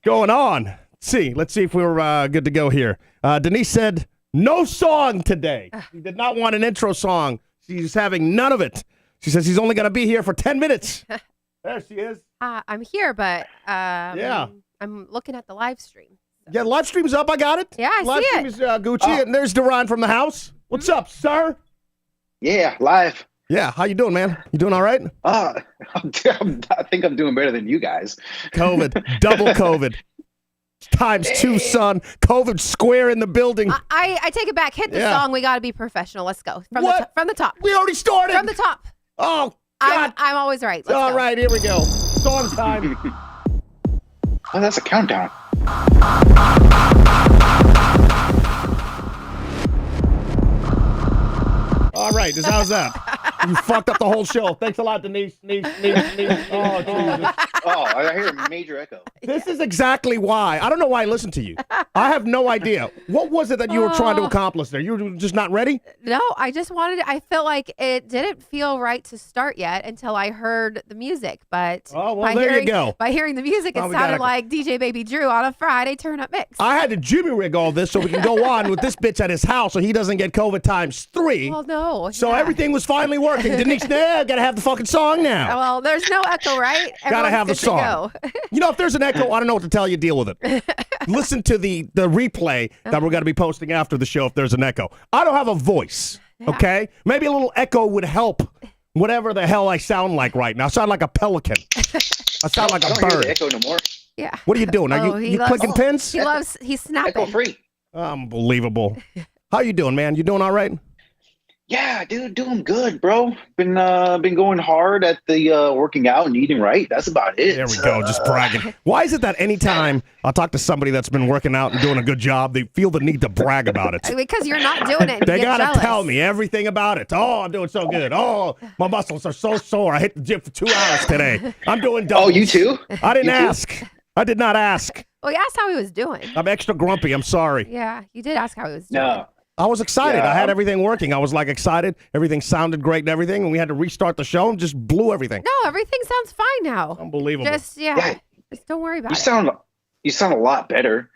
going on? Let's see if we're good to go here. Denise said no song today. She did not want an intro song. She's having none of it. She says she's only going to be here for 10 minutes. There she is. I'm here, but I'm looking at the live stream. So. Yeah, the live stream's up. I got it. Yeah, I live see stream it. is Gucci, and there's Duryan from the house. What's up, sir? Yeah, live. Yeah, how you doing, man? You doing all right? I think I'm doing better than you guys. COVID, double COVID. Times 2, son. COVID square in the building. I take it back. Hit the song. We got to be professional. Let's go. From the top. We already started. From the top. Oh, God. I'm always right. Let's all go. right, here we go. Song time. Oh, that's a countdown. All right, how's that? You fucked up the whole show. Thanks a lot, Denise. Oh, Jesus. Oh, I hear a major echo. This is exactly why. I don't know why I listened to you. I have no idea. What was it that you were trying to accomplish there? You were just not ready? No, I felt like it didn't feel right to start yet until I heard the music. But you go. By hearing the music, it sounded like DJ Baby Drew on a Friday turn-up mix. I had to Jimmy rig all this so we can go on with this bitch at his house so he doesn't get COVID times 3. Well, no. So everything was finally working. Denise, gotta have the fucking song now. Well, there's no echo, right? Gotta have the song. You know, if there's an echo, I don't know what to tell you. Deal with it. Listen to the replay that we're going to be posting after the show if there's an echo. I don't have a voice, okay? Maybe a little echo would help whatever the hell I sound like right now. I sound like a pelican. I sound like a bird. I don't hear the echo no more. Yeah. What are you doing? Are you clicking pins? He's snapping. Echo free. Unbelievable. How you doing, man? You doing all right? Yeah, dude, doing good, bro. Been going hard at the working out and eating right. That's about it. There we go, just bragging. Why is it that anytime I talk to somebody that's been working out and doing a good job, they feel the need to brag about it? Because you're not doing it. They gotta tell me everything about it. Oh, I'm doing so good. Oh, my muscles are so sore. I hit the gym for 2 hours today. I'm doing doubles. Oh, you too? I didn't ask. I did not ask. Well, you asked how he was doing. I'm extra grumpy. I'm sorry. Yeah, you did ask how he was doing. No. I was excited. Yeah, I had everything working. I was like excited. Everything sounded great and everything. And we had to restart the show and just blew everything. No, everything sounds fine now. Unbelievable. Just don't worry about it. You sound a lot better.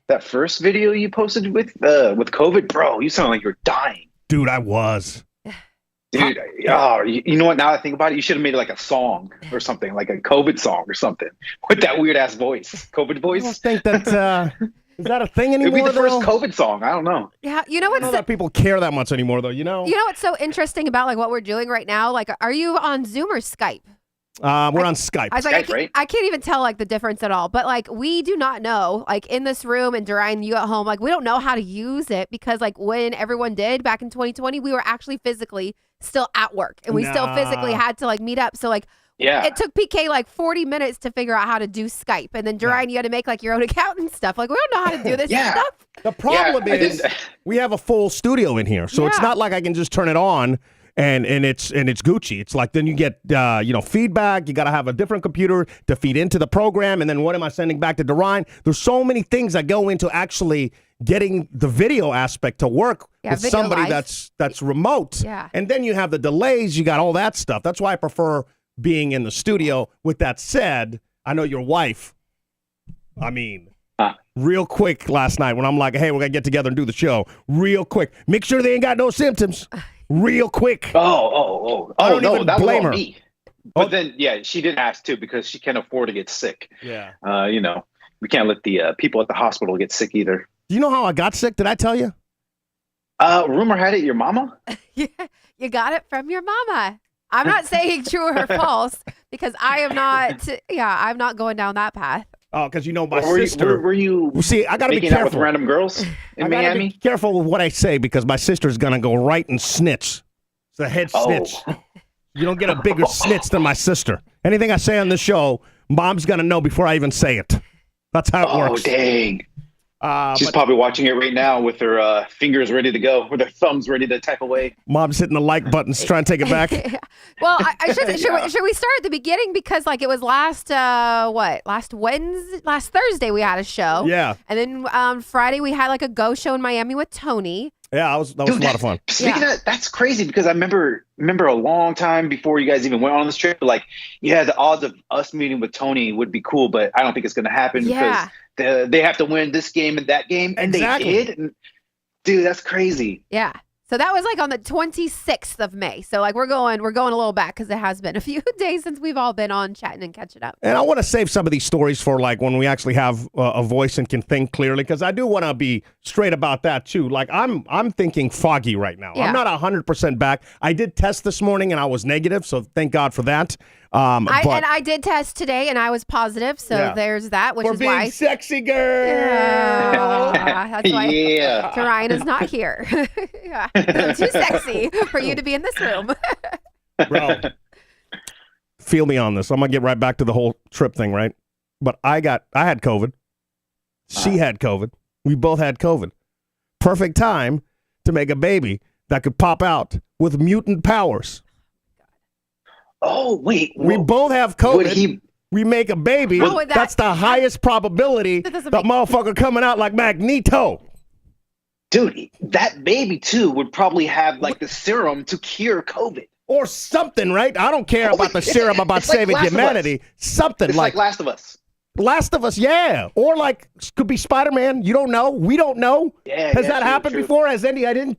That first video you posted with COVID, bro, you sound like you're dying. Dude, I was. Dude, you know what? Now I think about it, you should have made like a song or something, like a COVID song or something with that weird ass voice. COVID voice. I don't think that. Is that a thing anymore? It'd be the first COVID song. I don't know. Yeah, you know what's I don't know that people care that much anymore, though. You know what's so interesting about like what we're doing right now? Like, are you on Zoom or Skype? We're on Skype. I was like, I can't even tell like the difference at all. But like, we do not know. Like in this room and Duryan, you at home, like we don't know how to use it because like when everyone did back in 2020, we were actually physically still at work and we still physically had to like meet up. So like. Yeah. It took PK like 40 minutes to figure out how to do Skype. And then Duryan, you had to make like your own account and stuff. Like, we don't know how to do this stuff. The problem is we have a full studio in here. So it's not like I can just turn it on and it's Gucci. It's like then you get feedback. You got to have a different computer to feed into the program. And then what am I sending back to Duryan? There's so many things that go into actually getting the video aspect to work with somebody that's remote. Yeah. And then you have the delays. You got all that stuff. That's why I prefer being in the studio. With that said, I know your wife, real quick last night when I'm like, hey, we're going to get together and do the show. Real quick. Make sure they ain't got no symptoms. Real quick. Oh, I don't no, even that blame her. Was me. But then, she did ask too because she can't afford to get sick. Yeah. We can't let the people at the hospital get sick either. Do you know how I got sick? Did I tell you? Rumor had it your mama? Yeah, you got it from your mama. I'm not saying true or false because I am not. I'm not going down that path. Oh, because my sister. Were you? See, I gotta be careful out with random girls in Miami. Be careful with what I say because my sister's gonna go right and snitch. It's a head snitch. You don't get a bigger snitch than my sister. Anything I say on the show, Mom's gonna know before I even say it. That's how it works. Oh dang. She's probably watching it right now with her fingers ready to go, with her thumbs ready to type away. Mom's hitting the like buttons, trying to take it back. Well, should we start at the beginning because like it was last Thursday we had a show. Yeah. And then Friday we had like a go show in Miami with Tony. Yeah, that was a lot of fun. Speaking of, that's crazy because I remember a long time before you guys even went on this trip, like, yeah, the odds of us meeting with Tony would be cool, but I don't think it's going to happen because they have to win this game and that game, and they did. And, dude, that's crazy. Yeah. So that was like on the 26th of May. So like we're going a little back because it has been a few days since we've all been on chatting and catching up. And I want to save some of these stories for like when we actually have a voice and can think clearly, because I do want to be straight about that too. Like I'm thinking foggy right now. Yeah. I'm not 100% back. I did test this morning and I was negative, so thank God for that. I did test today and I was positive, so there's that, which is why sexy girl. That's why Duryan is not here. I'm too sexy for you to be in this room. Bro, feel me on this. I'm gonna get right back to the whole trip thing, right? But I had COVID. She had COVID. We both had COVID. Perfect time to make a baby that could pop out with mutant powers. Oh, wait. We both have COVID. We make a baby. That's the highest probability that motherfucker coming out like Magneto. Dude, that baby, too, would probably have, like, the serum to cure COVID. Or something, right? I don't care about the serum about saving humanity. Something it's like Last of Us. Last of Us, yeah. Or like, could be Spider-Man. You don't know. We don't know. Has that happened before? Has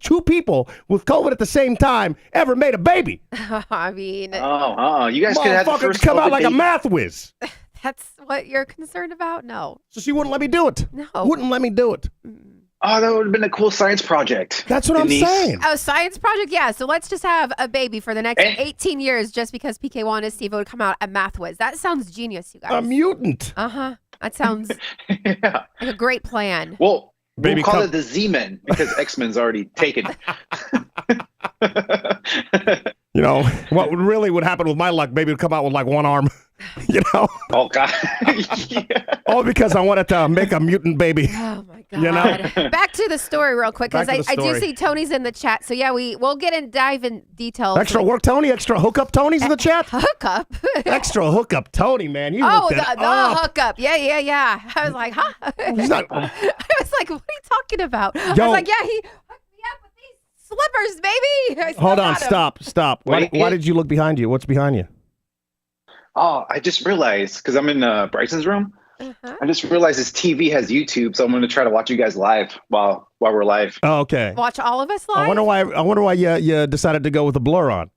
two people with COVID at the same time ever made a baby? I mean. You guys could have the first come COVID out like baby. a math whiz. That's what you're concerned about? No. So she wouldn't let me do it. No. Wouldn't let me do it. Oh, that would have been a cool science project. That's what Denise. I'm saying. Oh, science project? Yeah. So let's just have a baby for the next 18 years just because PK wanted Steve would come out a math whiz. That sounds genius, you guys. A mutant. Uh-huh. That sounds like a great plan. Well, we'll call it the Z-Men because X-Men's already taken. You know, what would happen with my luck, baby would come out with like one arm, you know? Oh, God. All because I wanted to make a mutant baby. Oh, my God. You know? Back to the story real quick, because I do see Tony's in the chat. So, yeah, we'll dive in details. Extra work, Tony? Extra hookup, Tony's in the chat? Hookup? Extra hookup, Tony, man. You the hookup. Yeah. I was like, huh? He's not. I was like, what are you talking about? I was like, yeah, he hooked me up with these slippers, baby. Hold on, stop. Why did you look behind you? What's behind you? Oh, I just realized, because I'm in Bryson's room, I just realized his TV has YouTube, so I'm going to try to watch you guys live while we're live. Oh, okay. Watch all of us live? I wonder why you decided to go with the blur on.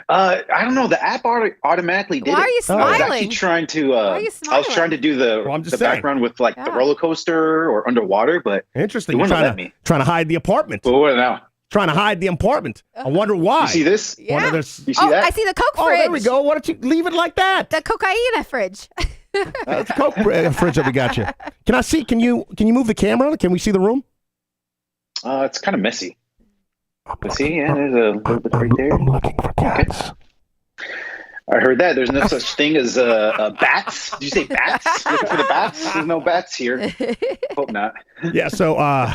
I don't know. The app automatically did it. Why are you smiling? I was actually trying to. Why are you smiling? I was trying to do the background with like the roller coaster or underwater, but interesting. You're trying to hide the apartment. But what now? Trying to hide the apartment. I wonder why. You see this? Yeah. You see that? I see the Coke fridge. Oh, there we go. Why don't you leave it like that? The cocaine fridge. It's a Coke fridge that we got you. Can I see? Can you move the camera? Can we see the room? It's kind of messy. Let's see. Yeah, there's a little bit right there. I'm looking for cats. Okay. I heard that. There's no such thing as bats. Did you say bats? Looking for the bats? There's no bats here. Hope not. Yeah, so,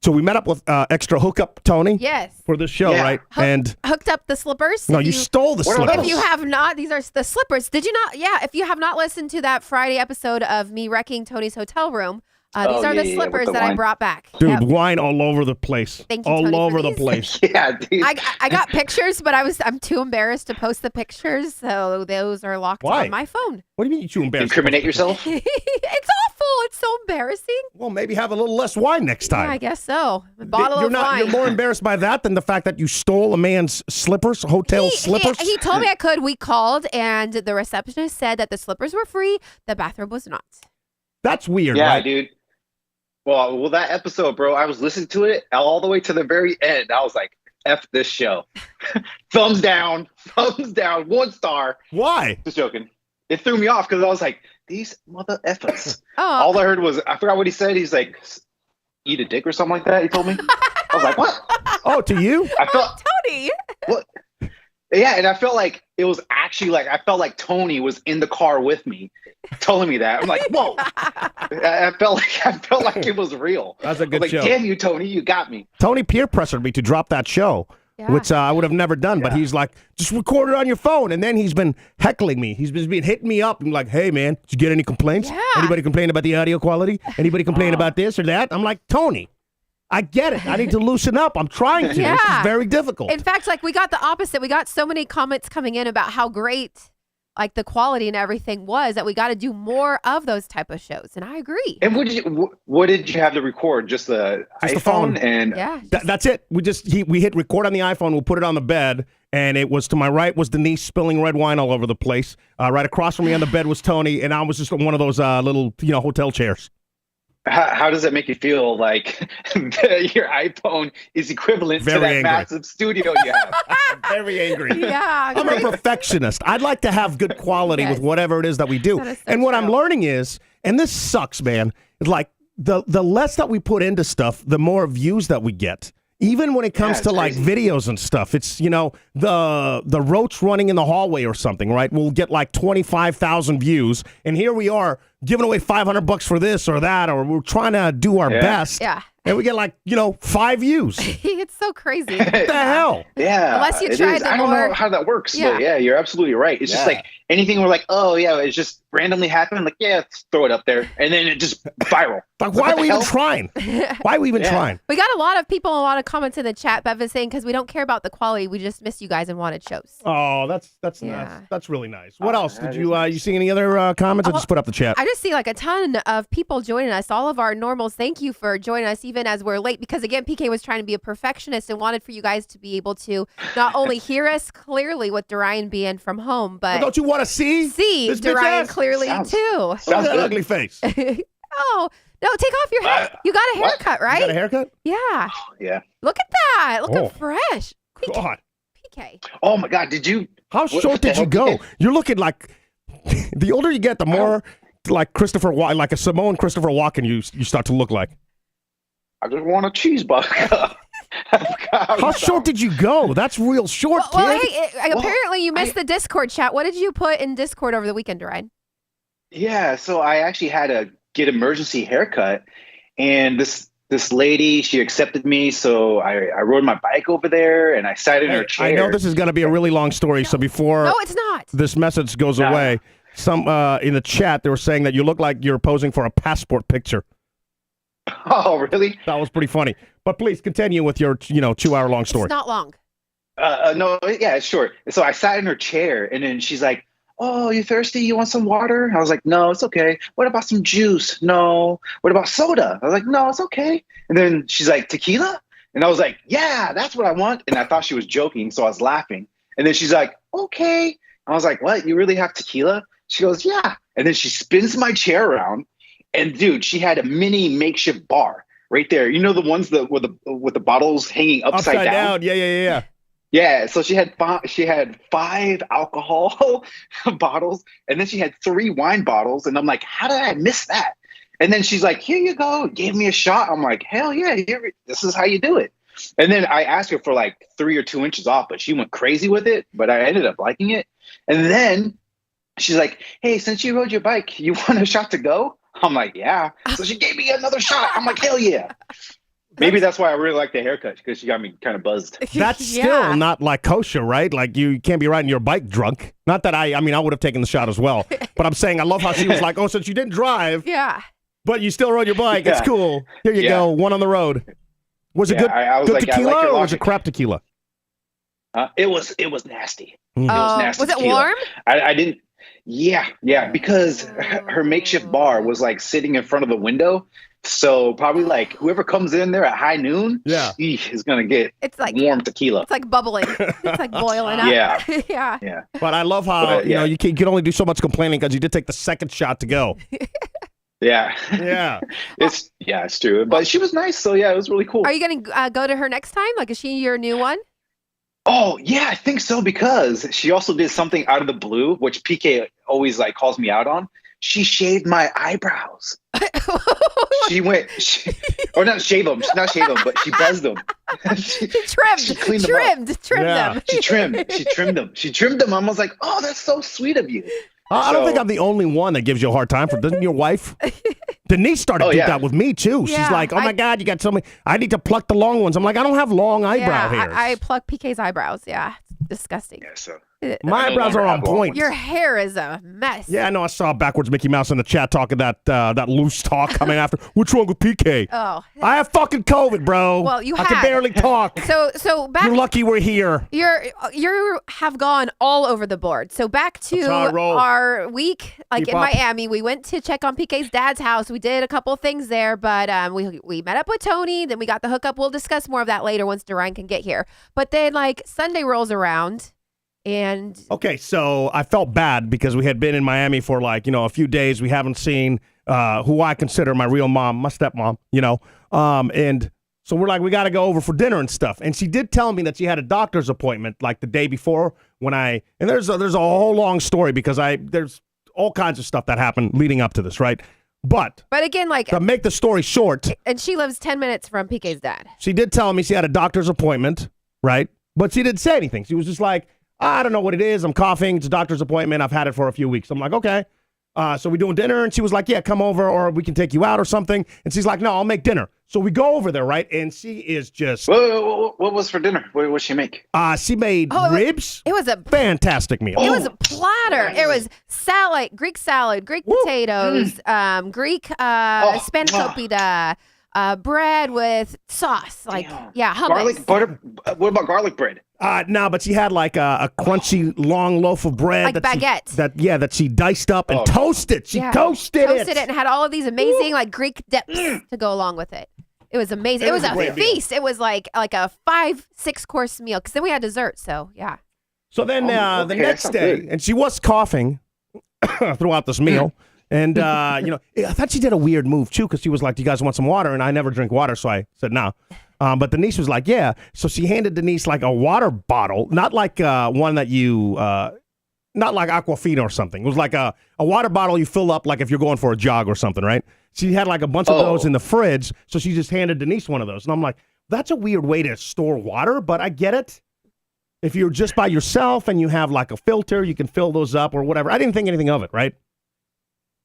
so we met up with extra hookup Tony. Yes. For this show, right? And hooked up the slippers. No, you stole the slippers. If you have not, these are the slippers. Did you not? Yeah, if you have not listened to that Friday episode of me wrecking Tony's hotel room, these are the slippers that I brought back. Dude, wine all over the place. Thank you, all Tony, over the place. Yeah, dude. I got pictures, but I'm too embarrassed to post the pictures, so those are locked on my phone. What do you mean you're too embarrassed? Incriminate yourself? It's awful. It's so embarrassing. Well, maybe have a little less wine next time. Yeah, I guess so. A bottle of wine. You're more embarrassed by that than the fact that you stole a man's slippers, slippers? He told me I could. We called, and the receptionist said that the slippers were free. The bathroom was not. That's weird, yeah, right? Dude. Well, that episode, bro, I was listening to it all the way to the very end. I was like, F this show. Thumbs down, 1 star. Why? Just joking. It threw me off because I was like, these mother effers. Oh. All I heard was, I forgot what he said. He's like, eat a dick or something like that, he told me. I was like, what? Oh, to you? Tony. What? Yeah, and I felt like it was actually like, I felt like Tony was in the car with me telling me that. I'm like, whoa. I felt like it was real. That's a good show. Damn you, Tony, you got me. Tony peer pressured me to drop that show, which I would have never done. But he's like, just record it on your phone. And then he's been heckling me. He's been hitting me up. I'm like, hey, man, did you get any complaints? Yeah. Anybody complain about the audio quality? Anybody complain about this or that? I'm like, Tony. I get it. I need to loosen up. I'm trying to. Yeah. This is very difficult. In fact, like we got the opposite. We got so many comments coming in about how great like the quality and everything was that we got to do more of those type of shows. And I agree. And what did you have to record? Just the Just iPhone the phone. and That's it. We hit record on the iPhone. We'll put it on the bed. And it was to my right was Denise spilling red wine all over the place. Right across from me on the bed was Tony. And I was just on one of those little, hotel chairs. How does it make you feel like your iPhone is equivalent to that massive studio you have? Very angry. Yeah. I'm a perfectionist. I'd like to have good quality with whatever it is that we do. That is so and what true. I'm learning is, and this sucks, man, is like the less that we put into stuff, the more views that we get. Even when it comes to like videos and stuff, it's, the roach running in the hallway or something, right? We'll get like 25,000 views. And here we are giving away $500 for this or that, or we're trying to do our best. Yeah. And we get like, 5 views. It's so crazy. What the hell? Yeah. Unless you tried the I don't know how that works, but yeah, you're absolutely right. It's just like anything we're like, oh yeah, it's just randomly happened. Like, yeah, let's throw it up there. And then it just viral. Like, why are we even trying? Why are we even trying? We got a lot of people, a lot of comments in the chat. Bev is saying, because we don't care about the quality, we just miss you guys and wanted shows. Oh, that's nice. That's really nice. What else? Did you see any other comments? I just put up the chat. I just see like a ton of people joining us. All of our normals, thank you for joining us even as we're late. Because again, PK was trying to be a perfectionist and wanted for you guys to be able to not only hear us clearly with Duryan being from home, but don't you want to see this Duryan clearly too. Look at that ugly face. Oh, no, take off your hair. You got a haircut, right? You got a haircut? Yeah. Yeah. Look at that. Looking fresh. God. PK. Oh my God. Did you? How short did you go? You're looking like, the older you get, the more like like a Simone Christopher Walken you start to look like. I just want a cheeseburger. How short did you go? That's real short, kid. Well, hey, apparently you missed the Discord chat. What did you put in Discord over the weekend, Duryan? Yeah, so I actually had to get emergency haircut, and this lady, she accepted me, so I rode my bike over there, and I sat in her chair. I know this is going to be a really long story, so before No, it's not. this message goes away, some in the chat, they were saying that you look like you're posing for a passport picture. Oh, really? That was pretty funny. But please continue with your, 2-hour-long story. It's not long. No, yeah, it's short. So I sat in her chair, and then she's like, oh, you thirsty? You want some water? I was like, no, it's okay. What about some juice? No. What about soda? I was like, no, it's okay. And then she's like, tequila? And I was like, yeah, that's what I want. And I thought she was joking, so I was laughing. And then she's like, okay. I was like, what? You really have tequila? She goes, yeah. And then she spins my chair around. And dude, she had a mini makeshift bar right there. You know the ones with the bottles hanging upside down? Yeah. Yeah. So she had 5 alcohol bottles, and then she had 3 wine bottles. And I'm like, how did I miss that? And then she's like, here you go. Gave me a shot. I'm like, hell yeah, this is how you do it. And then I asked her for like 3 or 2 inches off, but she went crazy with it. But I ended up liking it. And then she's like, hey, since you rode your bike, you want a shot to go? I'm like, yeah. So she gave me another shot. I'm like, hell yeah. Maybe that's why I really like the haircut, because she got me kind of buzzed. That's still not like kosher, right? Like you can't be riding your bike drunk. Not that I would have taken the shot as well. But I'm saying I love how she was like, oh, since you didn't drive, but you still rode your bike. It's cool. Here you go. One on the road. Was it good? I was good like, tequila, I like your or was it logic. crap tequila? It was nasty. Mm. It was nasty. Was it tequila. warm? I didn't. Yeah, because her makeshift bar was like sitting in front of the window. So probably like whoever comes in there at high noon, is gonna get warm tequila. It's like bubbling. It's like boiling up. Yeah. But I love how you can only do so much complaining because you did take the second shot to go. Yeah. It's true. But she was nice, so yeah, it was really cool. Are you gonna go to her next time? Like, is she your new one? Oh yeah, I think so, because she also did something out of the blue, which PK always like calls me out on. She shaved my eyebrows. Or not shave them, but she buzzed them. She trimmed them. She trimmed them. I was like, oh, that's so sweet of you. I don't think I'm the only one that gives you a hard time for. Doesn't your wife? Denise started to do that with me too. She's like, oh my God, you got so many. I need to pluck the long ones. I'm like, I don't have long eyebrow hairs. I pluck PK's eyebrows. Yeah, it's disgusting. Yeah, so My eyebrows are on point. Your hair is a mess. Yeah, I know. I saw backwards Mickey Mouse in the chat talking that loose talk coming after. What's wrong with PK? Oh, I have fucking COVID, bro. Well, I can barely talk. So back. You're lucky we're here. You have gone all over the board. So back to our week, like in Miami, we went to check on PK's dad's house. We did a couple things there, but we met up with Tony. Then we got the hookup. We'll discuss more of that later once Duryan can get here. But then like Sunday rolls around. And okay, so I felt bad because we had been in Miami for like, a few days. We haven't seen who I consider my real mom, my stepmom, and so we're like, we got to go over for dinner and stuff. And she did tell me that she had a doctor's appointment like the day before and there's a whole long story because there's all kinds of stuff that happened leading up to this, right? But again, like to make the story short, and she lives 10 minutes from PK's dad. She did tell me she had a doctor's appointment, right? But she didn't say anything. She was just like, I don't know what it is. I'm coughing. It's a doctor's appointment. I've had it for a few weeks. I'm like, okay. So we doing dinner? And she was like, yeah, come over or we can take you out or something. And she's like, no, I'll make dinner. So we go over there, right? And she is just... What was for dinner? What did she make? She made ribs. It was a fantastic meal. It was a platter. It was salad, Greek potatoes, Greek spanakopita, bread with sauce. Like, yeah, hummus. Garlic butter. What about garlic bread? No, but she had like a crunchy long loaf of bread. Like baguette. That she diced up and toasted. She toasted it and had all of these amazing like Greek dips to go along with it. It was amazing. It was a feast. Meal. It was like a 5-6 course meal because then we had dessert. So yeah. So then the next day, and she was coughing throughout this meal. And, I thought she did a weird move, too, because she was like, do you guys want some water? And I never drink water, so I said no. But Denise was like, yeah. So she handed Denise, like, a water bottle, not like one that you, not like Aquafina or something. It was like a water bottle you fill up, like if you're going for a jog or something, right? She had, like, a bunch of those in the fridge, so she just handed Denise one of those. And I'm like, that's a weird way to store water, but I get it. If you're just by yourself and you have, like, a filter, you can fill those up or whatever. I didn't think anything of it, right?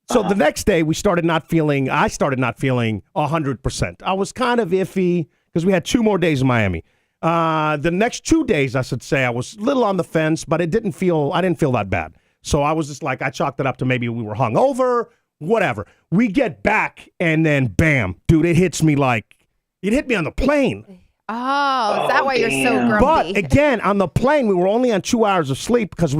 So the next day, I started not feeling 100%. I was kind of iffy because we had 2 more days in Miami. The next 2 days, I should say, I was a little on the fence, but I didn't feel that bad. So I was just like, I chalked it up to maybe we were hungover, whatever. We get back and then bam, dude, it hit me on the plane. Oh, is that why you're so grumpy? But again, on the plane, we were only on 2 hours of sleep because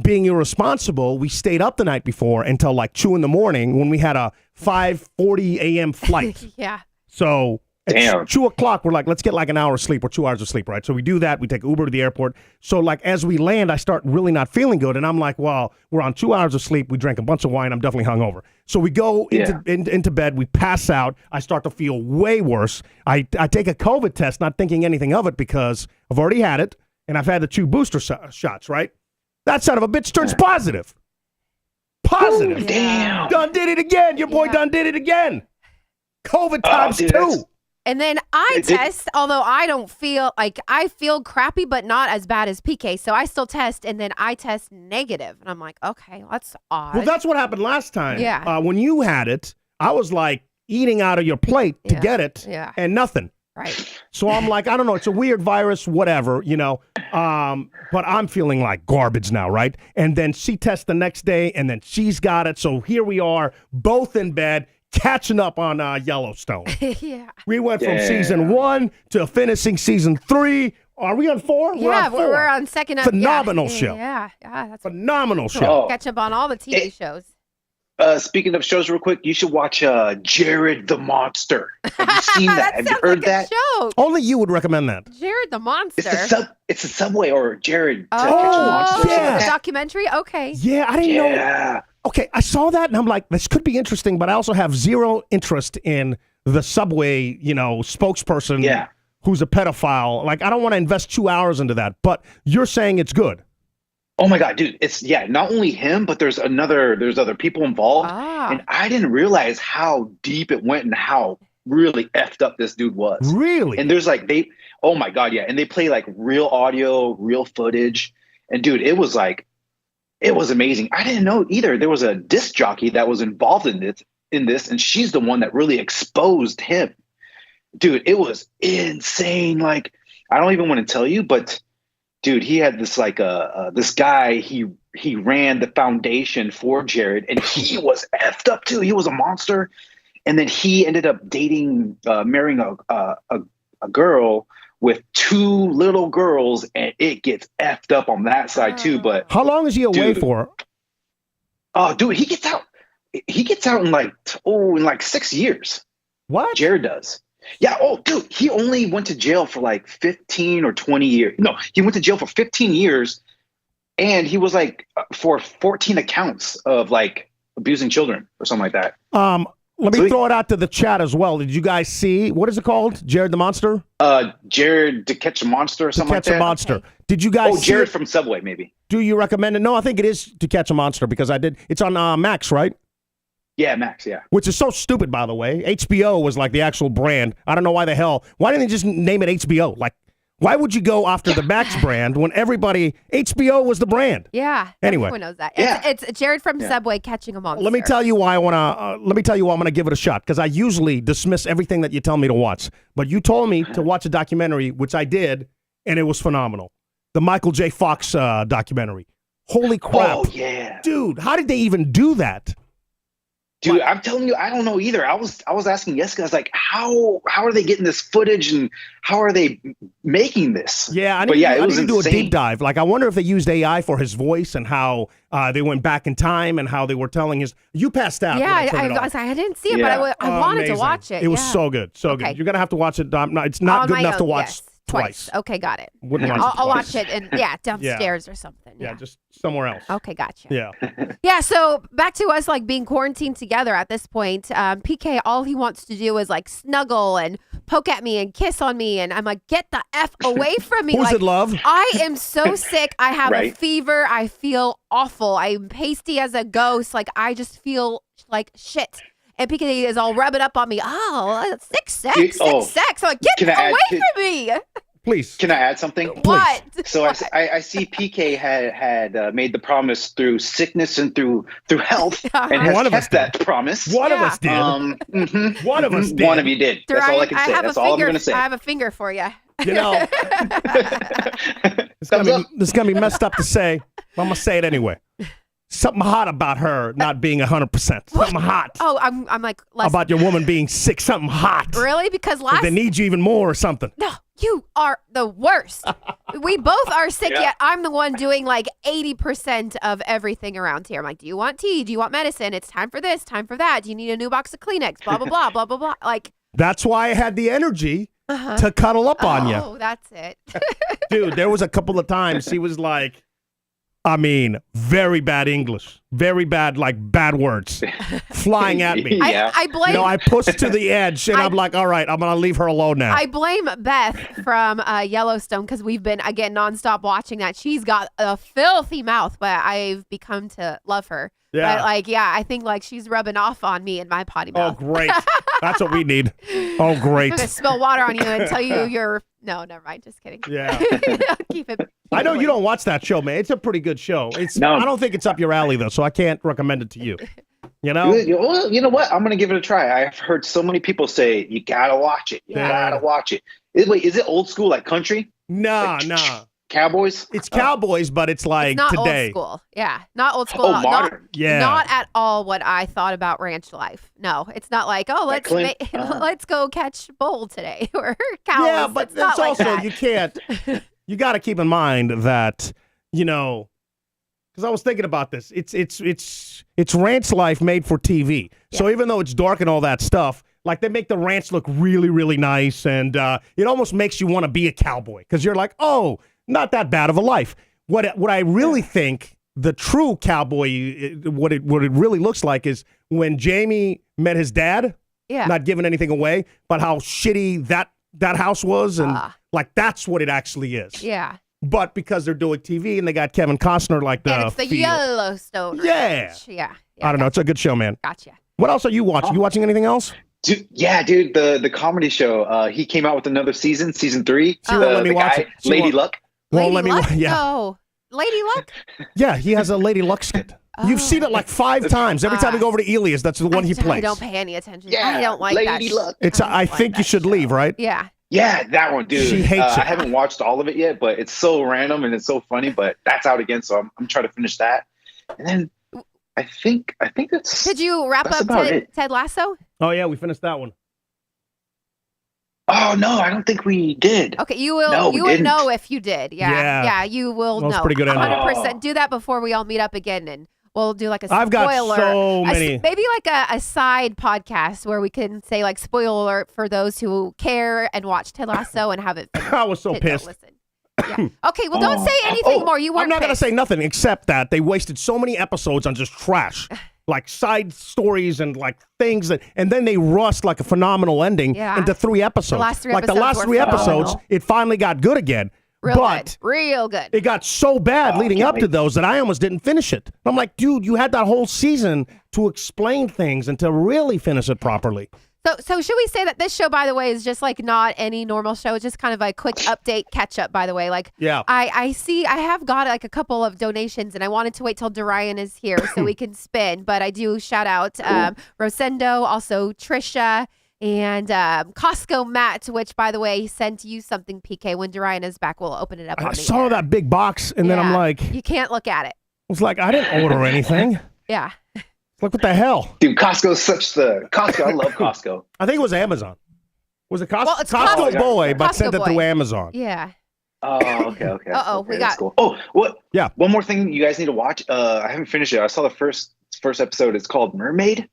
being irresponsible, we stayed up the night before until like 2 a.m. when we had a 5:40 a.m. flight. Yeah. So at 2 o'clock, we're like, let's get like an hour of sleep or 2 hours of sleep, right? So we do that. We take Uber to the airport. So like as we land, I start really not feeling good. And I'm like, well, we're on 2 hours of sleep. We drank a bunch of wine. I'm definitely hungover. So we go into bed. We pass out. I start to feel way worse. I take a COVID test, not thinking anything of it because I've already had it. And I've had the 2 booster shots, right? That son of a bitch turns positive. Positive. Ooh, damn. Done did it again. Your boy done did it again. COVID times 2. And then I test, although I don't feel like I feel crappy, but not as bad as PK. So I still test, and then I test negative. And I'm like, okay, that's odd. Well, that's what happened last time. Yeah. When you had it, I was like eating out of your plate to get it and nothing. Right. So I'm like, I don't know. It's a weird virus, whatever, but I'm feeling like garbage now, right? And then she tests the next day, and then she's got it. So here we are, both in bed, catching up on Yellowstone. Yeah. We went from season 1 to finishing season 3. Are we on 4? Yeah, we're on second. Phenomenal show. Yeah, that's phenomenal show. Catch up on all the TV shows. Speaking of shows real quick, you should watch Jared the Monster. Have you seen that? Have you heard that? Show. Only you would recommend that. Jared the Monster. It's a Subway or Jared to Catch a Monster. Yeah. Documentary? Okay. Yeah, I didn't know. Okay, I saw that and I'm like, this could be interesting, but I also have zero interest in the Subway, spokesperson who's a pedophile. Like, I don't want to invest 2 hours into that, but you're saying it's good. Oh my God, dude. It's not only him, but there's other people involved. And I didn't realize how deep it went and how really effed up this dude was. Really? And there's oh my God, yeah. And they play like real audio, real footage. And dude, it was amazing. I didn't know either. There was a disc jockey that was involved in this, and she's the one that really exposed him. Dude, it was insane. Like, I don't even want to tell you, but dude, he had this like this guy. He ran the foundation for Jared, and he was effed up too. He was a monster, and then he ended up marrying a girl with 2 little girls, and it gets effed up on that side too. But how long is he away for? Oh, dude, he gets out. He gets out in like 6 years. What? Jared does. Yeah. Oh, dude, he only went to jail for like 15 or 20 years. No, he went to jail for 15 years, and he was like for 14 accounts of like abusing children or something like that. Let me throw it out to the chat as well. Did you guys see, what is it called? Jared the Monster? Jared to Catch a Monster or something like that. To Catch a Monster. Okay. Did you guys see Jared it? from Subway, maybe. Do you recommend it? No, I think it is To Catch a Monster because I did. It's on Max, right? Yeah, Max, yeah. Which is so stupid, by the way. HBO was like the actual brand. I don't know why the hell. Why didn't they just name it HBO? Like, why would you go after the Max brand when HBO was the brand? Yeah. Anyway. Everyone knows that. Yeah. It's Jared from Subway catching a monster. Let me tell you why I'm going to give it a shot, because I usually dismiss everything that you tell me to watch. But you told me to watch a documentary, which I did, and it was phenomenal. The Michael J. Fox documentary. Holy crap. Oh, yeah. Dude, how did they even do that? Dude, I'm telling you, I don't know either. I was asking Jessica, I was like, how are they getting this footage and how are they making this? Yeah, I need to do a deep dive. Like, I wonder if they used AI for his voice and how they went back in time and how they were telling his. You passed out. Yeah, I didn't see it, but I wanted to watch it. It was so good, so good. You're gonna have to watch it. It's not good enough to watch twice. Okay, got it. Wouldn't watch I'll watch it and downstairs or something. Yeah, just somewhere else. Okay, gotcha. Yeah. Yeah, so back to us like being quarantined together at this point. PK, all he wants to do is like snuggle and poke at me and kiss on me, and I'm like, get the F away from me. Who's like, it, love? I am so sick. I have a fever. I feel awful. I'm pasty as a ghost. Like, I just feel like shit. And PK is all rubbing up on me. Oh, sick sex. I'm like, get away from me. Please. Can I add something? What? So I see PK had made the promise through sickness and through health, and has kept that promise. One of us did. One of us did. One of you did. That's all I can say. That's all I'm going to say. I have a finger for you. You know, it's gonna be messed up to say, but I'm gonna say it anyway. Something hot about her not being 100%. Something hot. Oh, I'm like about your woman being sick. Something hot. Really? Because they need you even more or something. No, you are the worst. We both are sick, yet I'm the one doing like 80% of everything around here. I'm like, do you want tea? Do you want medicine? It's time for this, time for that. Do you need a new box of Kleenex? Blah, blah, blah, blah, blah, blah. Like, that's why I had the energy to cuddle up on you. Oh, that's it. Dude, there was a couple of times he was like, very bad English. Very bad, like bad words flying at me. I blame. I pushed to the edge and I'm like, all right, I'm going to leave her alone now. I blame Beth from Yellowstone because we've been, again, nonstop watching that. She's got a filthy mouth, but I've become to love her. Yeah. But I think like she's rubbing off on me in my potty mouth. Oh, great. That's what we need. Oh, great. I'm going to spill water on you and tell you you're, no, never mind. Just kidding. Yeah. Keep it. I know you don't watch that show, man. It's a pretty good show. I don't think it's up your alley, though, so I can't recommend it to you. You know? Well, you know what? I'm going to give it a try. I've heard so many people say, you got to watch it. You got to watch it. Wait, is it old school, like country? Nah. Cowboys? It's cowboys, but it's like it's not today. Old school. Yeah, not old school. Modern. Not at all what I thought about ranch life. No, it's not like, let's go catch bull today or cows. Yeah, but it's also that. You can't. You got to keep in mind that because I was thinking about this. It's ranch life made for TV. Yeah. So even though it's dark and all that stuff, like they make the ranch look really, really nice, and it almost makes you want to be a cowboy because you're like, oh, not that bad of a life. What I really think the true cowboy, what it really looks like is when Jamie met his dad. Yeah. Not giving anything away, but how shitty that house was, and like that's what it actually is. Yeah. But because they're doing TV and they got Kevin Costner like the. And it's the Yellowstone. Yeah. Yeah. I don't know. It's a good show, man. Gotcha. What else are you watching? You watching anything else? Dude, the comedy show. He came out with another season 3. She won't let me watch it. Lady Luck. Won't let me. Yeah. Oh, Lady Luck. Yeah, he has a Lady Luck skit. Oh. You've seen it like 5 times. Every time we go over to Elias, that's the one he plays. I don't pay any attention. Yeah, I don't like Lady that. Luck. I think you should leave, right? Yeah. Yeah, that one, dude. She hates it. I haven't watched all of it yet, but it's so random and it's so funny. But that's out again, so I'm trying to finish that. And then I think that's. Did you wrap up Ted Lasso? Oh yeah, we finished that one. Oh no, I don't think we did. Okay, you will. No, you will know if you did. Yeah, you will know. That's pretty good. 100%. Do that before we all meet up again, and we'll do like a spoiler. I've got so many. Maybe like a side podcast where we can say like spoiler alert for those who care and watch Ted Lasso and have it finished. I was so pissed. Listen. Yeah. Okay, well, don't say anything more. You weren't I'm not going to pissed. say nothing except that they wasted so many episodes on just trash. Like side stories and like things and then they rushed like a phenomenal ending into 3 episodes. The last 3 like episodes the last 3 episodes, it finally got good again. Real good. It got so bad leading up to those that I almost didn't finish it. I'm like, dude, you had that whole season to explain things and to really finish it properly. So should we say that this show, by the way, is just like not any normal show? It's just kind of a quick update catch up, by the way. Like, yeah, I have got like a couple of donations and I wanted to wait till Duryan is here so we can spin. But I do shout out Rosendo, also Trisha, and Costco Matt, which, by the way, sent you something, PK. When Duryan is back, we'll open it up. I saw that big box and then I'm like, you can't look at it. I was like, I didn't order anything. Yeah. Like, what the hell? Dude, Costco's such the Costco. I love Costco. I think it was Amazon. Was it Costco? Well, it's Costco Boy, but Costco sent it Boy. through Amazon. Yeah. Oh, okay. Uh-oh, okay, we that's got... cool. Oh, what? Yeah. One more thing you guys need to watch. I haven't finished it. I saw the first episode. It's called Mermaid.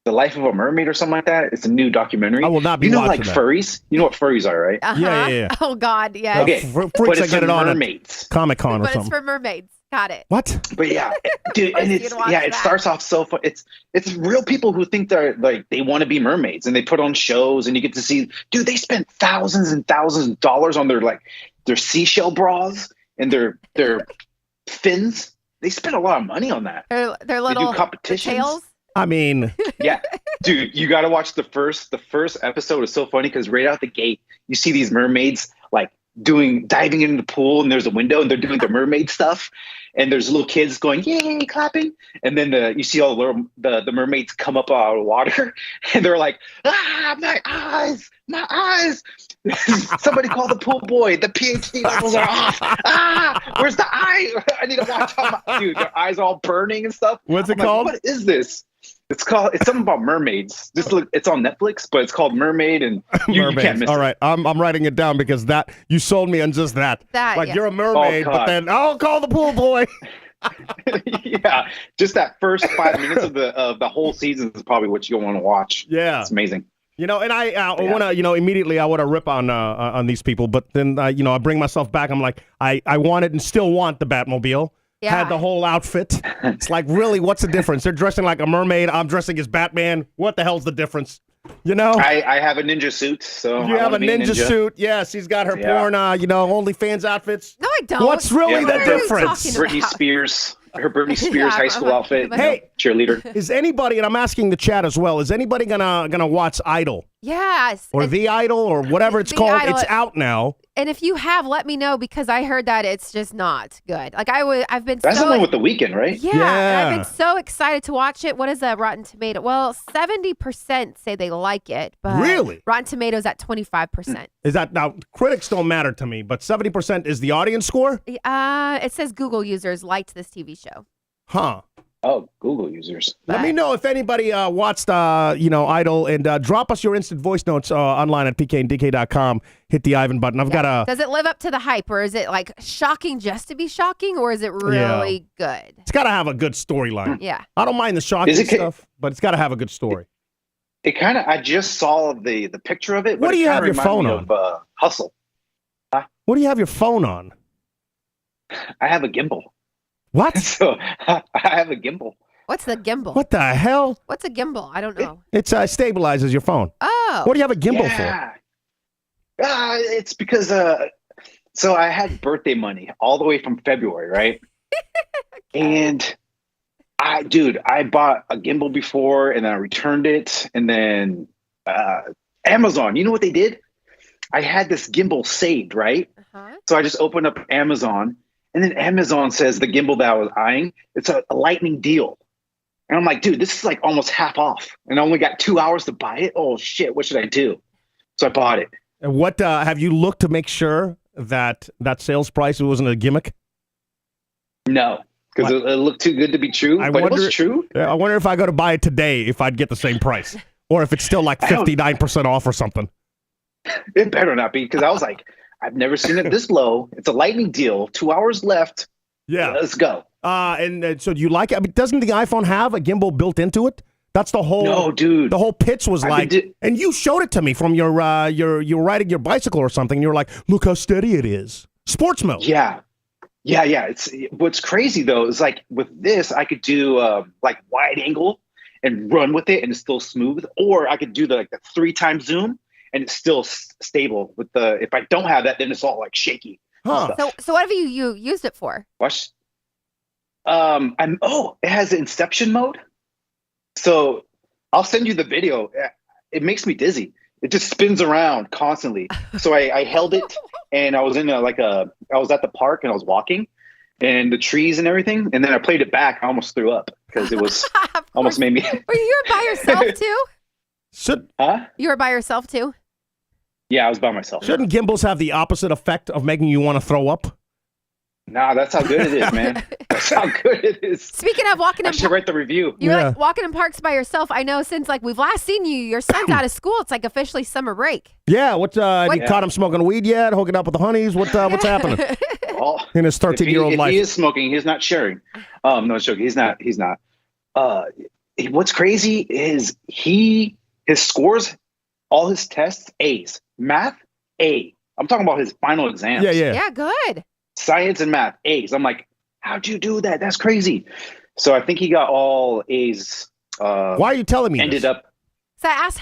The Life of a Mermaid or something like that. It's a new documentary. I will not be watching that. Furries? You know what furries are, right? Uh-huh. Yeah. Oh, God, yeah. Okay. Freaks that get it on mermaids. Comic-Con or but something. it's for mermaids. Got it. What? But yeah, dude, and it starts off so fun. It's real people who think they're like they want to be mermaids and they put on shows and you get to see, dude, they spent thousands and thousands of dollars on their seashell bras and their fins. They spent a lot of money on that. Their little competitions. tails. I mean, yeah, dude, you got to watch the first episode. Is so funny because right out the gate, you see these mermaids like diving into the pool, and there's a window, and they're doing the mermaid stuff, and there's little kids going yay, clapping, and then you see all the mermaids come up out of the water, and they're like, my eyes. Somebody call the pool boy. The PhD levels are off. Where's the eye? I need to watch dude. Their eyes are all burning and stuff. What's it called? Like, what is this? It's something about mermaids. It's on Netflix, but it's called Mermaid, and you can't miss it. All right, I'm writing it down because that you sold me on just that. You're a mermaid, but then I'll call the pool boy. Yeah, just that first 5 minutes of the whole season is probably what you want to watch. Yeah, it's amazing. And I want to, immediately I want to rip on these people, but then I bring myself back. I'm like, I wanted and still want the Batmobile. Yeah. Had the whole outfit. It's like, really, what's the difference? They're dressing like a mermaid. I'm dressing as Batman. What the hell's the difference? I have a ninja suit, so you have a ninja suit. Yes, she's got her porn, OnlyFans outfits. No, I don't. What's really the difference? Britney Spears. Her Britney Spears high school outfit. Hey, cheerleader. Is anybody, and I'm asking the chat as well, is anybody gonna watch Idol? Yes. Or The Idol or whatever it's called? Idol. It's out now. And if you have, let me know because I heard that it's just not good. Like I've been. That's the one with the Weeknd, right? Yeah. And I've been so excited to watch it. What is a Rotten Tomato? Well, 70% say they like it, but really, Rotten Tomatoes at 25%. Is that now? Critics don't matter to me, but 70% is the audience score. It says Google users liked this TV show. Huh. Oh, Google users. Let me know if anybody watched, Idol, and drop us your instant voice notes online at pkandk.com. Hit the Ivan button. I've got a. Does it live up to the hype, or is it like shocking just to be shocking, or is it really good? It's got to have a good storyline. Yeah. I don't mind the shocking stuff, but it's got to have a good story. It kind of. I just saw the picture of it. What do you have your phone on? Hustle. What do you have your phone on? I have a gimbal. What? So I have a gimbal. What's the gimbal? What the hell? What's a gimbal? I don't know. It stabilizes your phone. Oh. What do you have a gimbal for? It's because so I had birthday money all the way from February, right? And I bought a gimbal before and then I returned it, and then Amazon, you know what they did? I had this gimbal saved, right? Uh-huh. So I just opened up Amazon. And then Amazon says the gimbal that I was eyeing, it's a lightning deal. And I'm like, dude, this is like almost half off. And I only got 2 hours to buy it. Oh, shit, what should I do? So I bought it. And what have you looked to make sure that sales price wasn't a gimmick? No, because it looked too good to be true. But it was true. I wonder if I go to buy it today, if I'd get the same price, or if it's still like 59% off or something. It better not be, because I was like, I've never seen it this low. It's a lightning deal. 2 hours left. Yeah, let's go. And so do you like it? I mean, doesn't the iPhone have a gimbal built into it? That's the whole. No, dude. The whole pitch was and you showed it to me from you're riding your bicycle or something. And you were like, look how steady it is. Sports mode. Yeah. It's what's crazy though is like with this, I could do like wide angle and run with it, and it's still smooth. Or I could do the 3-time zoom, and it's still stable. With the if I don't have that, then it's all like shaky. Huh. So what have you used it for? Watch. It has the Inception mode. So I'll send you the video. It makes me dizzy. It just spins around constantly. So I held it, and I was I was at the park, and I was walking, and the trees and everything, and then I played it back. I almost threw up because it was almost made me. Were you by yourself too? You were by yourself too? Yeah, I was by myself. Shouldn't gimbals have the opposite effect of making you want to throw up? Nah, that's how good it is, man. That's how good it is. Speaking of walking in I should write the review. You're like walking in parks by yourself. I know since we've last seen you, your son's out of school. It's like officially summer break. Yeah, what you caught him smoking weed yet? Hooking up with the honeys? What's happening? In his 13-year-old life. If he is smoking, he's not sharing. No, it's joking. He's not. What's crazy is his scores, all his tests, A's. Math, A. I'm talking about his final exams. Yeah. Yeah, good. Science and math, A's. I'm like, how'd you do that? That's crazy. So I think he got all A's. Why are you telling me ended this? up. So I asked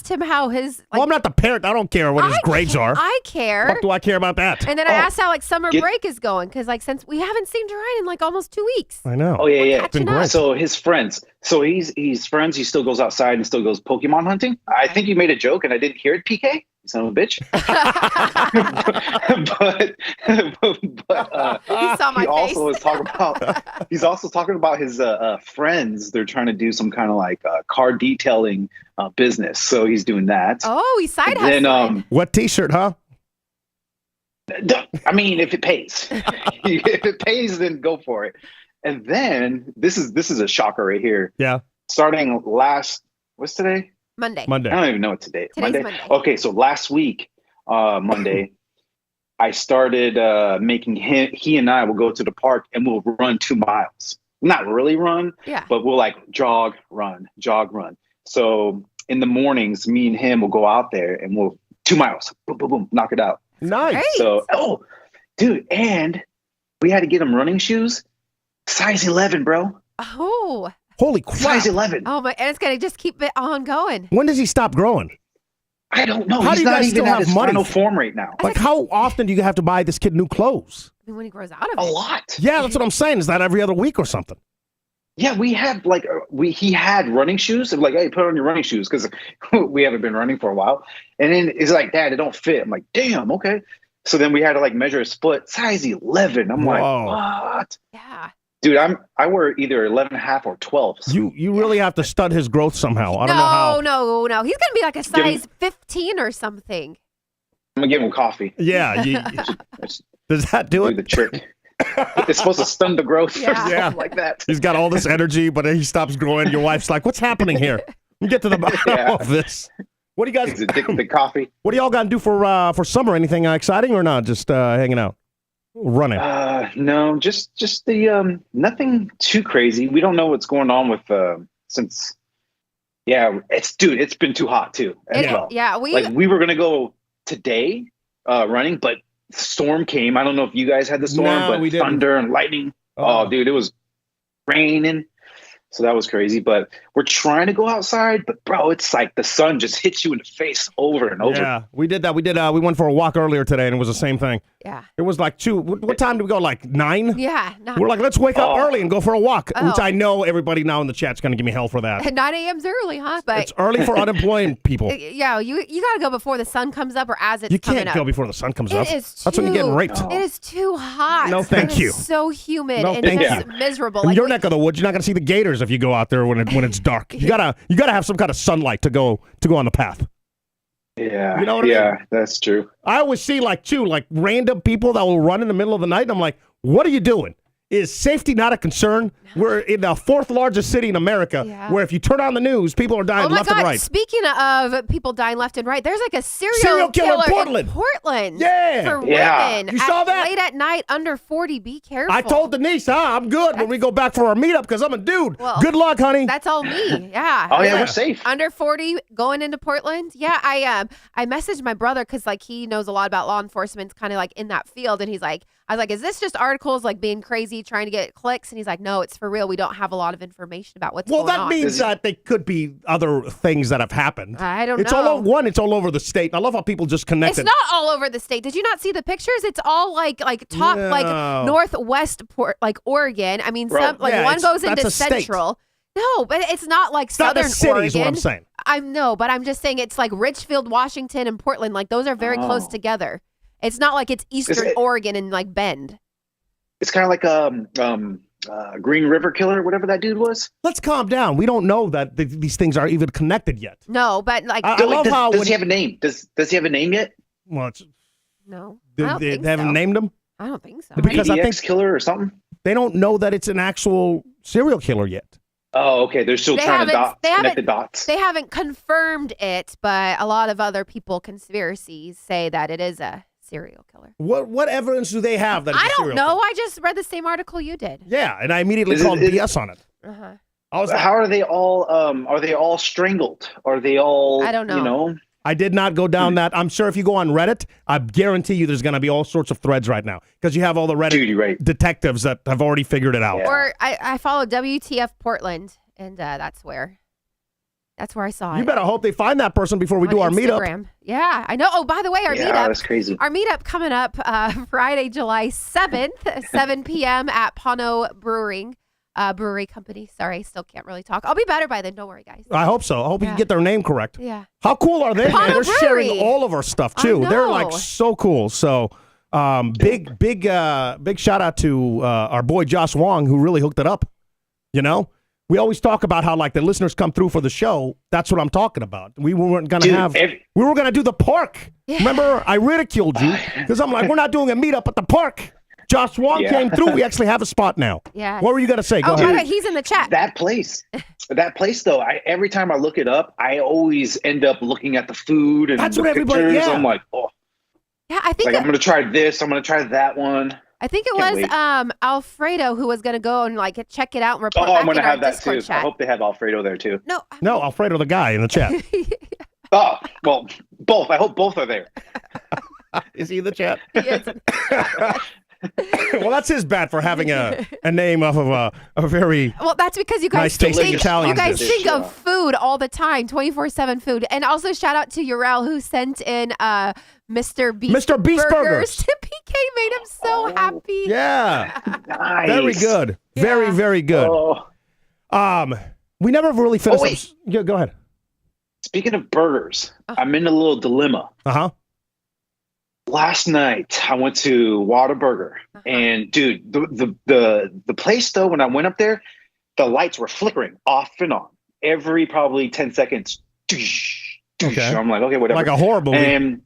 him how his. Well, I'm not the parent. I don't care what his grades are. I care. What do I care about that? And then I asked how summer break is going, because since we haven't seen Duryan in almost 2 weeks. I know. Oh yeah. It's been great. So his friends. So he's friends. He still goes outside and still goes Pokemon hunting. I think you made a joke and I didn't hear it, PK. Son of a bitch. but he saw my face. He's also talking about his friends. They're trying to do some kind of car detailing business. So he's doing that. Oh, he's side hustling. Then what T-shirt, huh? I mean, if it pays, if it pays, then go for it. And then this is a shocker right here. Yeah. Starting what's today? Monday. I don't even know what today. Monday. Okay, so last week, Monday, I started making he and I will go to the park and we'll run 2 miles. Not really run, but we'll jog, run. So in the mornings, me and him will go out there and we'll 2 miles, boom, boom, boom, knock it out. Nice. Great. So, dude, and we had to get him running shoes, size 11, bro. Oh. Holy crap. Size 11. Oh my! And it's gonna just keep it on going. When does he stop growing? I don't know. How He's do you not guys even still at have his money? final form right now. How often do you have to buy this kid new clothes? I mean, when he grows out of A it. lot. Yeah, that's what I'm saying. Is that every other week or something? Yeah, we had he had running shoes. I'm like, hey, put on your running shoes because we haven't been running for a while. And then it's like, Dad, it don't fit. I'm like, damn, okay. So then we had to measure his foot, size 11. I'm like, what? Yeah. Dude, I wear either 11.5 or 12. So. You really have to stud his growth somehow. I don't know how. No. He's gonna be like a size 15 or something. I'm gonna give him coffee. Yeah. Does that do it? The trick. It's supposed to stun the growth or something like that. He's got all this energy, but he stops growing. Your wife's like, "What's happening here? Let me get to the bottom of this." What do you guys? The coffee. What do y'all got to do for summer? Anything exciting or not? Just hanging out, running. No, just the nothing too crazy. We don't know what's going on with since. Yeah, it's been too hot too. Yeah, we were gonna go today running, but storm came. I don't know if you guys had the storm, but we didn't. Thunder and lightning. Oh, dude, it was raining. So that was crazy, but we're trying to go outside, but bro, it's like the sun just hits you in the face over and over. Yeah, we did that. We went for a walk earlier today, and it was the same thing. Yeah. It was like 2. What time did we go? Like 9? Yeah. We're like, let's wake up early and go for a walk, which I know everybody now in the chat's going to give me hell for that. 9 a.m.'s early, huh? But it's early for unemployed people. Yeah, you got to go before the sun comes up or as it's coming up. You can't go before the sun comes up. That's when you're getting raped. It is too hot. No, thank you. It's so humid No, and thank just you. miserable. In your neck of the woods, you're not going to see the gators if you go out there when it's dark. You gotta have some kind of sunlight to go on the path. Yeah. You know what I mean? Yeah, that's true. I always see like random people that will run in the middle of the night. And I'm like, what are you doing? Is safety not a concern? We're in the 4th largest city in America, where if you turn on the news, people are dying left and right. Speaking of people dying left and right, there's like a serial killer in Portland. Yeah. For women. You saw that? Late at night, under 40. Be careful. I told Denise, I'm good when we go back for our meetup because I'm a dude. Well, good luck, honey. That's all me. Yeah. Oh, yeah, we're safe. Under 40 going into Portland. Yeah, I messaged my brother because like he knows a lot about law enforcement, kind of like in that field, and he's like, I was like, is this just articles like being crazy, trying to get clicks? And he's like, no, it's for real. We don't have a lot of information about what's going on. Well, that means that there could be other things that have happened. I don't know. It's all over the state. I love how people just connect it. It's not all over the state. Did you not see the pictures? It's all like top like northwest like Oregon. I mean, some one goes into central. No, but it's not like southern Oregon. Is what I'm saying. But I'm just saying it's like Richfield, Washington, and Portland. Like those are very close together. It's not like it's eastern Oregon and like Bend. It's kind of like Green River Killer, whatever that dude was. Let's calm down. We don't know that these things are even connected yet. No, but like I love how does he have a name? Does he have a name yet? Well, no. They haven't named him. I don't think so. Because I think killer or something. They don't know that it's an actual serial killer yet. Oh, okay. They're still trying to connect the dots. They haven't confirmed it, but a lot of other conspiracies say that it is a serial killer. What evidence do they have that it's a serial killer? I just read the same article you did. Yeah, and I immediately called BS on it. Uh-huh. How are they all? Are they all strangled? Are they all? I don't know. You know, I did not go down that. I'm sure if you go on Reddit, I guarantee you there's going to be all sorts of threads right now because you have all the Reddit detectives that have already figured it out. Yeah. Or I follow WTF Portland, and that's where I saw it. You better hope they find that person before we do our meetup. Yeah, I know. Oh, by the way, our meetup. That's crazy. Our meetup coming up Friday, July 7th, 7 p.m. at Pono Brewery Company. Sorry, still can't really talk. I'll be better by then. Don't worry, guys. I hope so. I hope you can get their name correct. Yeah. How cool are they? Pono They're Brewery. sharing all of our stuff too. They're like so cool. So big shout out to our boy Josh Wong who really hooked it up. You know? We always talk about how like the listeners come through for the show. That's what I'm talking about. We weren't gonna we were gonna do the park. Yeah. Remember, I ridiculed you because I'm like, we're not doing a meetup at the park. Josh Wong came through. We actually have a spot now. Yeah. What were you gonna say? Go ahead. By the way, he's in the chat. That place though. Every time I look it up, I always end up looking at the food and that's the what pictures. Everybody. Yeah. I'm like, oh. Yeah, I think I'm gonna try this. I'm gonna try that one. I think it was Alfredo who was going to go and like check it out and report back I'm going to have that Discord too. chat. I hope they have Alfredo there too. No, Alfredo the guy in the chat. Oh, well, both. I hope both are there. Is he in the chat? He is. Well, that's his bad for having a name off of a very that's because you guys nice tasting Italian you guys dish. think of food all the time, 24/7 food. And also shout out to Urel who sent in Mr. Beast Burgers to PK, made him so happy. Yeah. Nice. Very good. Yeah. Very, very good. We never really finished. Yeah, go ahead. Speaking of burgers, I'm in a little dilemma. Uh-huh. Last night I went to Whataburger, and dude, the place though, when I went up there, the lights were flickering off and on every probably 10 seconds. Okay. So I'm like, okay, whatever. Like a horror movie.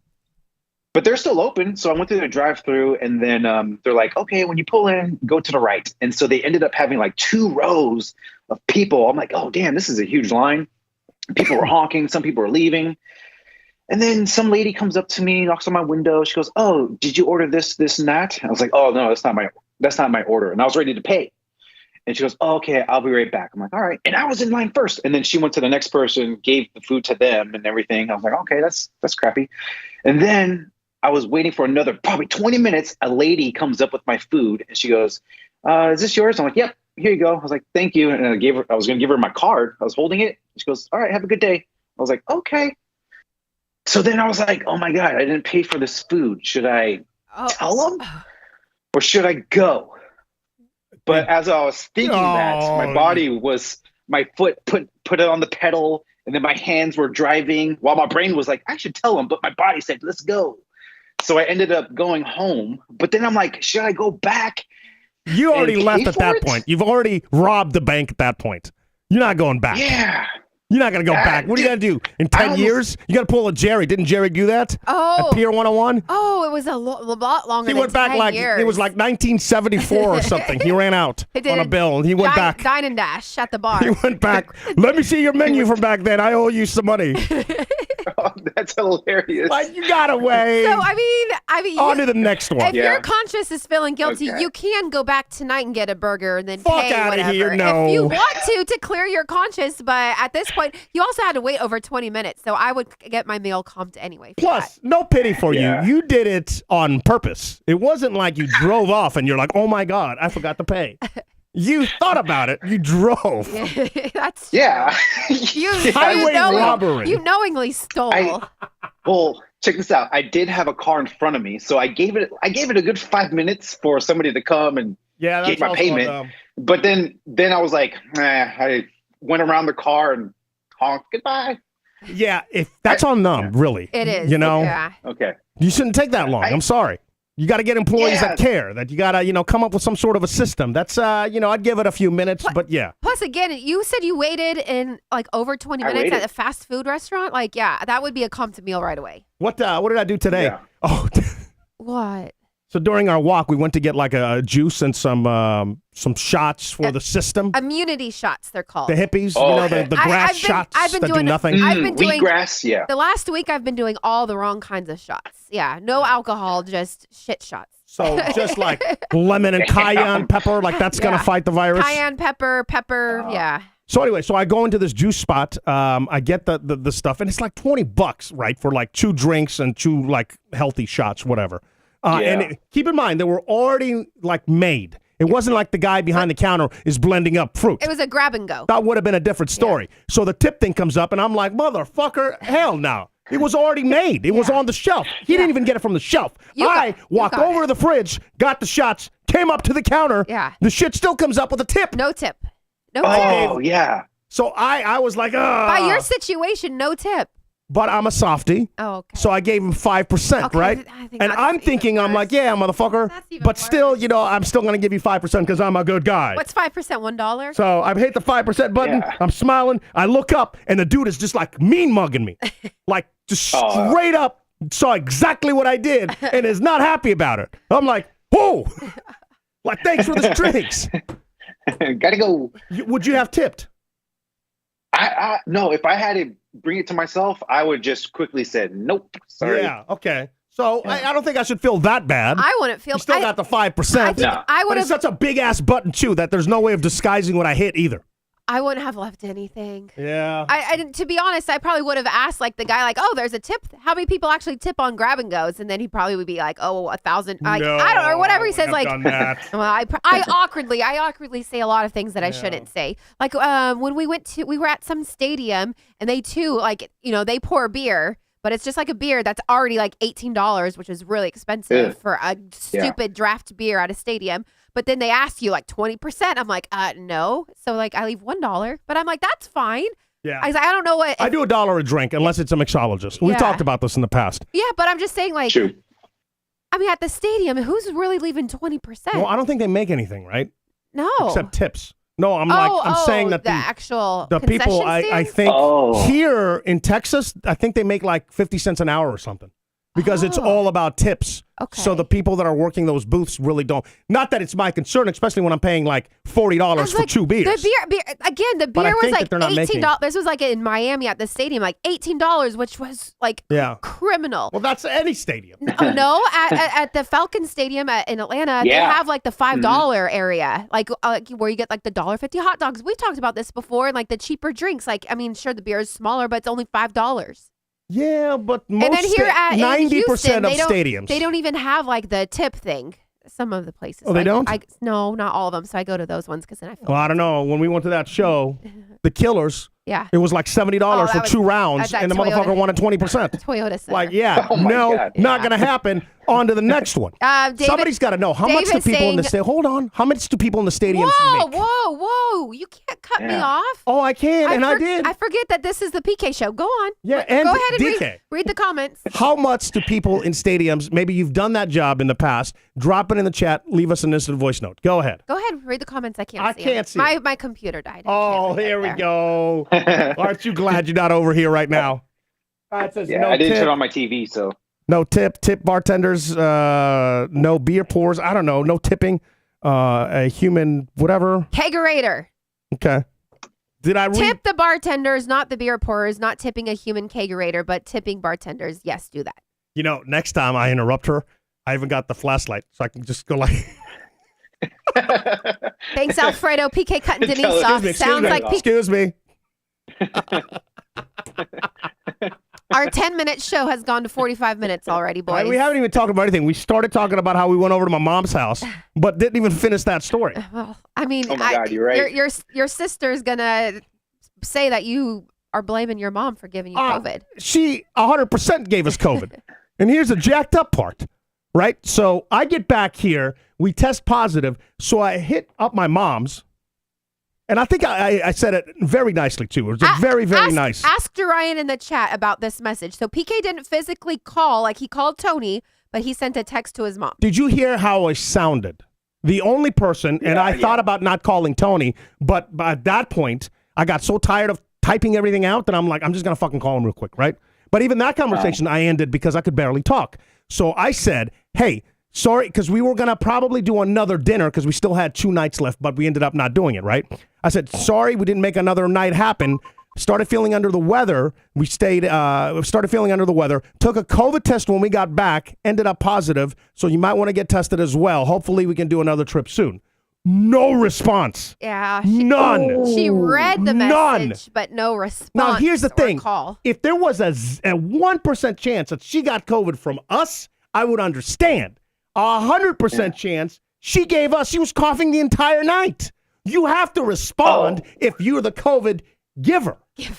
But they're still open, so I went through the drive-through, and then they're like, okay, when you pull in, go to the right. And so they ended up having like 2 rows of people. I'm like, oh damn, this is a huge line. People were honking, some people were leaving. And then some lady comes up to me, knocks on my window. She goes, "Oh, did you order this, and that?" I was like, "Oh no, that's not my order." And I was ready to pay. And she goes, "Oh, okay, I'll be right back." I'm like, "All right." And I was in line first. And then she went to the next person, gave the food to them and everything. I was like, "Okay, that's crappy." And then I was waiting for another probably 20 minutes. A lady comes up with my food and she goes, "Is this yours?" I'm like, "Yep, here you go." I was like, "Thank you." And I was going to give her my card. I was holding it. She goes, "All right, have a good day." I was like, "Okay." So then I was like, oh my God, I didn't pay for this food. Should I tell them or should I go? But as I was thinking that, my foot put it on the pedal, and then my hands were driving while my brain was like, I should tell them, but my body said, let's go. So I ended up going home, but then I'm like, should I go back? You already left at that point. You've already robbed the bank at that point. You're not going back. Yeah. You're not going to go back. What are you going to do? In 10 years? You got to pull a Jerry. Didn't Jerry do that? Oh. At Pier 101? Oh, it was a lot longer He went back 10 like, years. it was like 1974 or something. He ran out on a bill and he went back. Dine and dash at the bar. He went back. Let me see your menu from back then. I owe you some money. Oh, that's hilarious. Like, you got away. So, I mean, on to the next one. If your conscience is feeling guilty, you can go back tonight and get a burger and then pay outta whatever. here, no. If you want to clear your conscience, but at this point, you also had to wait over 20 minutes, so I would get my meal comped anyway. Plus, no pity for you. You did it on purpose. It wasn't like you drove off and you're like, oh my God, I forgot to pay. You thought about it. You drove. That's true. Highway robbery. You knowingly stole. Well, check this out. I did have a car in front of me, so I gave it a good 5 minutes for somebody to come and get my payment. But then I was like, I went around the car and honked goodbye. Yeah, if that's on them, really. It is. You know? Yeah. Okay. You shouldn't take that long. I'm sorry. You got to get employees that care, that you got to, come up with some sort of a system. That's, I'd give it a few minutes, but yeah. Plus, again, you said you waited in like over 20 minutes at a fast food restaurant. Like, yeah, that would be a comped meal right away. What did I do today? Yeah. Oh, what? So during our walk, we went to get like a juice and some shots for the system. Immunity shots, they're called. The hippies, the grass shots that do nothing. I've been doing wheatgrass, The last week, I've been doing all the wrong kinds of shots. Yeah, no alcohol, just shit shots. So just like lemon and cayenne pepper, like that's going to fight the virus. Cayenne pepper, yeah. So anyway, so I go into this juice spot. I get the stuff, and it's like $20, right, for like 2 drinks and 2 like healthy shots, whatever. And keep in mind, they were already like made. It wasn't like the guy behind the counter is blending up fruit. It was a grab and go. That would have been a different story. Yeah. So the tip thing comes up, and I'm like, motherfucker, hell no. It was already made. It was on the shelf. He didn't even get it from the shelf. I walked over to the fridge, got the shots, came up to the counter. Yeah. The shit still comes up with a tip. No tip. No tip. Oh, yeah. So I was like, by your situation, no tip. But I'm a softie. Oh, okay. So I gave him 5%, right? And I'm thinking, I'm like, yeah, motherfucker. But still, I'm still going to give you 5% because I'm a good guy. What's 5%? $1? So I hit the 5% button. Yeah. I'm smiling. I look up, and the dude is just like mean mugging me. Like just straight up saw exactly what I did and is not happy about it. I'm like, oh, like, thanks for the drinks. Gotta go. Would you have tipped? No, if I had to bring it to myself, I would just quickly say, nope, sorry. Yeah, okay. So I don't think I should feel that bad. I wouldn't feel. You still got the 5%. But it's such a big ass button too that there's no way of disguising what I hit either. I wouldn't have left anything. Yeah. I to be honest, I probably would have asked like the guy, like, oh, there's a tip. How many people actually tip on grab and goes? And then he probably would be like, oh, 1,000. Like, no, I don't know, or whatever he says. Like, done that. Well, I awkwardly say a lot of things that I shouldn't say. Like when we were at some stadium and they too, like, they pour beer. But it's just like a beer that's already like $18, which is really expensive for a stupid draft beer at a stadium. But then they ask you like 20%. I'm like, no. So like I leave $1, but I'm like, that's fine. Yeah. I don't know what. I do $1 a drink unless it's a mixologist. We've talked about this in the past. Yeah, but I'm just saying like, True. I mean, at the stadium, who's really leaving 20%? Well, I don't think they make anything, right? No. Except tips. No, I'm saying that the actual people, I think here in Texas, I think they make like 50 cents an hour or something because it's all about tips. Okay. So the people that are working those booths really don't. Not that it's my concern, especially when I'm paying like $40 for 2 beers. The beer was like $18. This was like in Miami at the stadium, like $18, which was like criminal. Well, that's any stadium. No, at the Falcon Stadium in Atlanta, they have like the $5 area, like where you get like the $1.50 hot dogs. We've talked about this before, and like the cheaper drinks. Like, I mean, sure, the beer is smaller, but it's only $5. Yeah, but most and then here at 90% Houston, of stadiums. They don't even have like the tip thing. Some of the places. Oh, they don't? No, not all of them. So I go to those ones because then I feel. Well, I don't know. When we went to that show, the Killers. Yeah. It was like $70 for 2 rounds, and the motherfucker wanted 20%. Toyota Center. Like, not going to happen. On to the next one. Somebody's got to know how much do people in the stadium. Hold on. How much do people in the stadiums make? Whoa. You can't cut me off. Oh, I can, I did. I forget that this is the PK show. Go on. Yeah, and go ahead and DK. Read the comments. How much do people in stadiums, maybe you've done that job in the past, drop it in the chat, leave us an instant voice note. Go ahead. Go ahead. Read the comments. I can't see it. My computer died. Oh, here we go. Aren't you glad you're not over here right now? It says Yeah, no I didn't tip. turn on my TV, so. No tip bartenders, no beer pours. I don't know. No tipping. A human, whatever. Kegerator. Okay. Did I tip the bartenders, not the beer pourers, not tipping a human kegerator, but tipping bartenders? Yes, do that. You know, next time I interrupt her, I even got the flashlight, so I can just go like. Thanks, Alfredo. PK cutting Denise off. Sounds like Excuse me. Our 10-minute show has gone to 45 minutes already, boys. We haven't even talked about anything. We started talking about how we went over to my mom's house, but didn't even finish that story. Well, I mean, oh my God, you're right. Your sister's gonna say that you are blaming your mom for giving you COVID. She 100% gave us COVID. And here's the jacked up part, right? So I get back here, we test positive, so I hit up my mom's. And I think I said it very nicely, too. It was very nice. Ask Duryan in the chat about this message. So PK didn't physically call, like he called Tony, but he sent a text to his mom. Did you hear how I sounded? The only person, and I thought about not calling Tony, but at that point, I got so tired of typing everything out that I'm like, I'm just going to fucking call him real quick, right? But even that conversation I ended because I could barely talk. So I said, hey, sorry, because we were going to probably do another dinner because we still had 2 nights left, but we ended up not doing it, right? I said, sorry, we didn't make another night happen. Started feeling under the weather. We started feeling under the weather. Took a COVID test when we got back. Ended up positive. So you might want to get tested as well. Hopefully we can do another trip soon. No response. Yeah. None. She read the message, but no response. Now, here's the thing. Call. If there was a 1% chance that she got COVID from us, I would understand. 100% chance she gave us. She was coughing the entire night. You have to respond if you're the COVID giver. You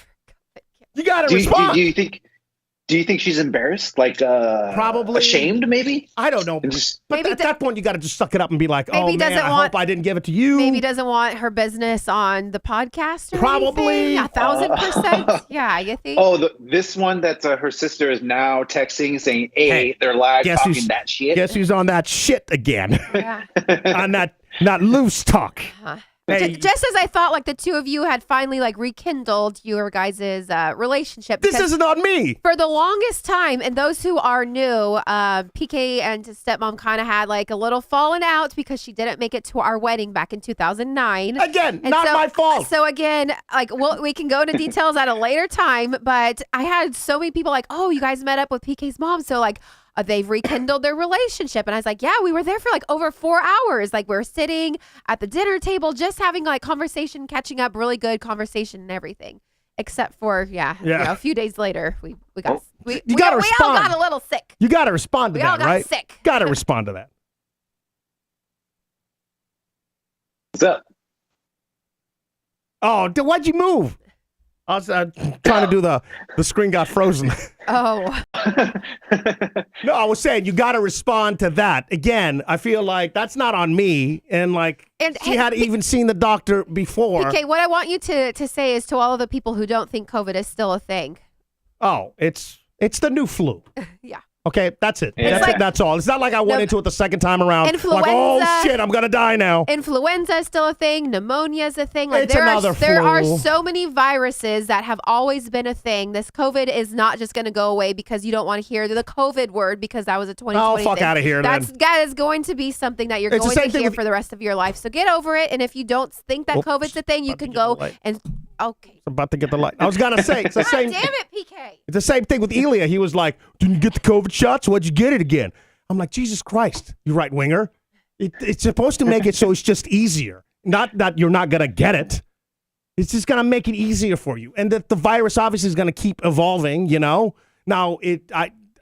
got to respond. Do you think she's embarrassed? Like, probably ashamed, maybe? I don't know. But at that point, you got to just suck it up and be like, oh, man, I hope I didn't give it to you. Maybe doesn't want her business on the podcast or probably. Anything. 1,000%. Yeah, you think? Oh, this one that her sister is now texting saying, hey, they're live talking that shit. Guess who's on that shit again? Yeah. On that loose talk. Uh-huh. Hey. Just as I thought, like the two of you had finally like rekindled your guys' relationship. This isn't on me. For the longest time, and those who are new, PK and his stepmom kind of had like a little falling out because she didn't make it to our wedding back in 2009. Again, not my fault. So again, like we can go into details at a later time, but I had so many people like, oh, you guys met up with PK's mom. So like, they've rekindled their relationship. And I was like, yeah, we were there for like over 4 hours. Like we're sitting at the dinner table, just having like conversation, catching up, really good conversation and everything. Except for, you know, a few days later, we all got a little sick. You got to respond to that, right? We all got sick. Got to respond to that. What's up? Oh, why'd you move? I was trying to do the screen got frozen. Oh. No, I was saying you got to respond to that. Again, I feel like that's not on me. And she hadn't even seen the doctor before. PK, what I want you to say is to all of the people who don't think COVID is still a thing. Oh, it's the new flu. Yeah. Okay, that's it. Yeah. That's all. It's not like I went into it the second time around. Influenza, like, oh shit, I'm gonna die now. Influenza is still a thing. Pneumonia is a thing. Like, there are so many viruses that have always been a thing. This COVID is not just gonna go away because you don't want to hear the COVID word because that was a 2020 fuck out of here. That is going to be something that you're going to hear for the rest of your life. So get over it. And if you don't think that COVID's a thing, you can go and. Okay. I'm about to get the light. I was gonna say it's the same. Damn it, PK. It's the same thing with Elia. He was like, "Didn't you get the COVID shots? Why'd you get it again?" I'm like, Jesus Christ, you right winger. It's supposed to make it so it's just easier. Not that you're not gonna get it. It's just gonna make it easier for you, and that the virus obviously is gonna keep evolving. You know. Now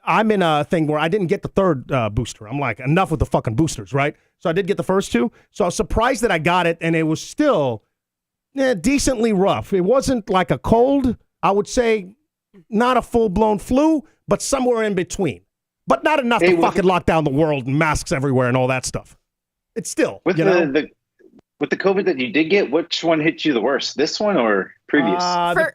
I'm in a thing where I didn't get the third booster. I'm like, enough with the fucking boosters, right? So I did get the first 2. So I was surprised that I got it, and it was still. Decently rough. It wasn't like a cold. I would say not a full-blown flu, but somewhere in between. But not enough to fucking lock down the world and masks everywhere and all that stuff. It's still, with the COVID that you did get, which one hit you the worst? This one or previous?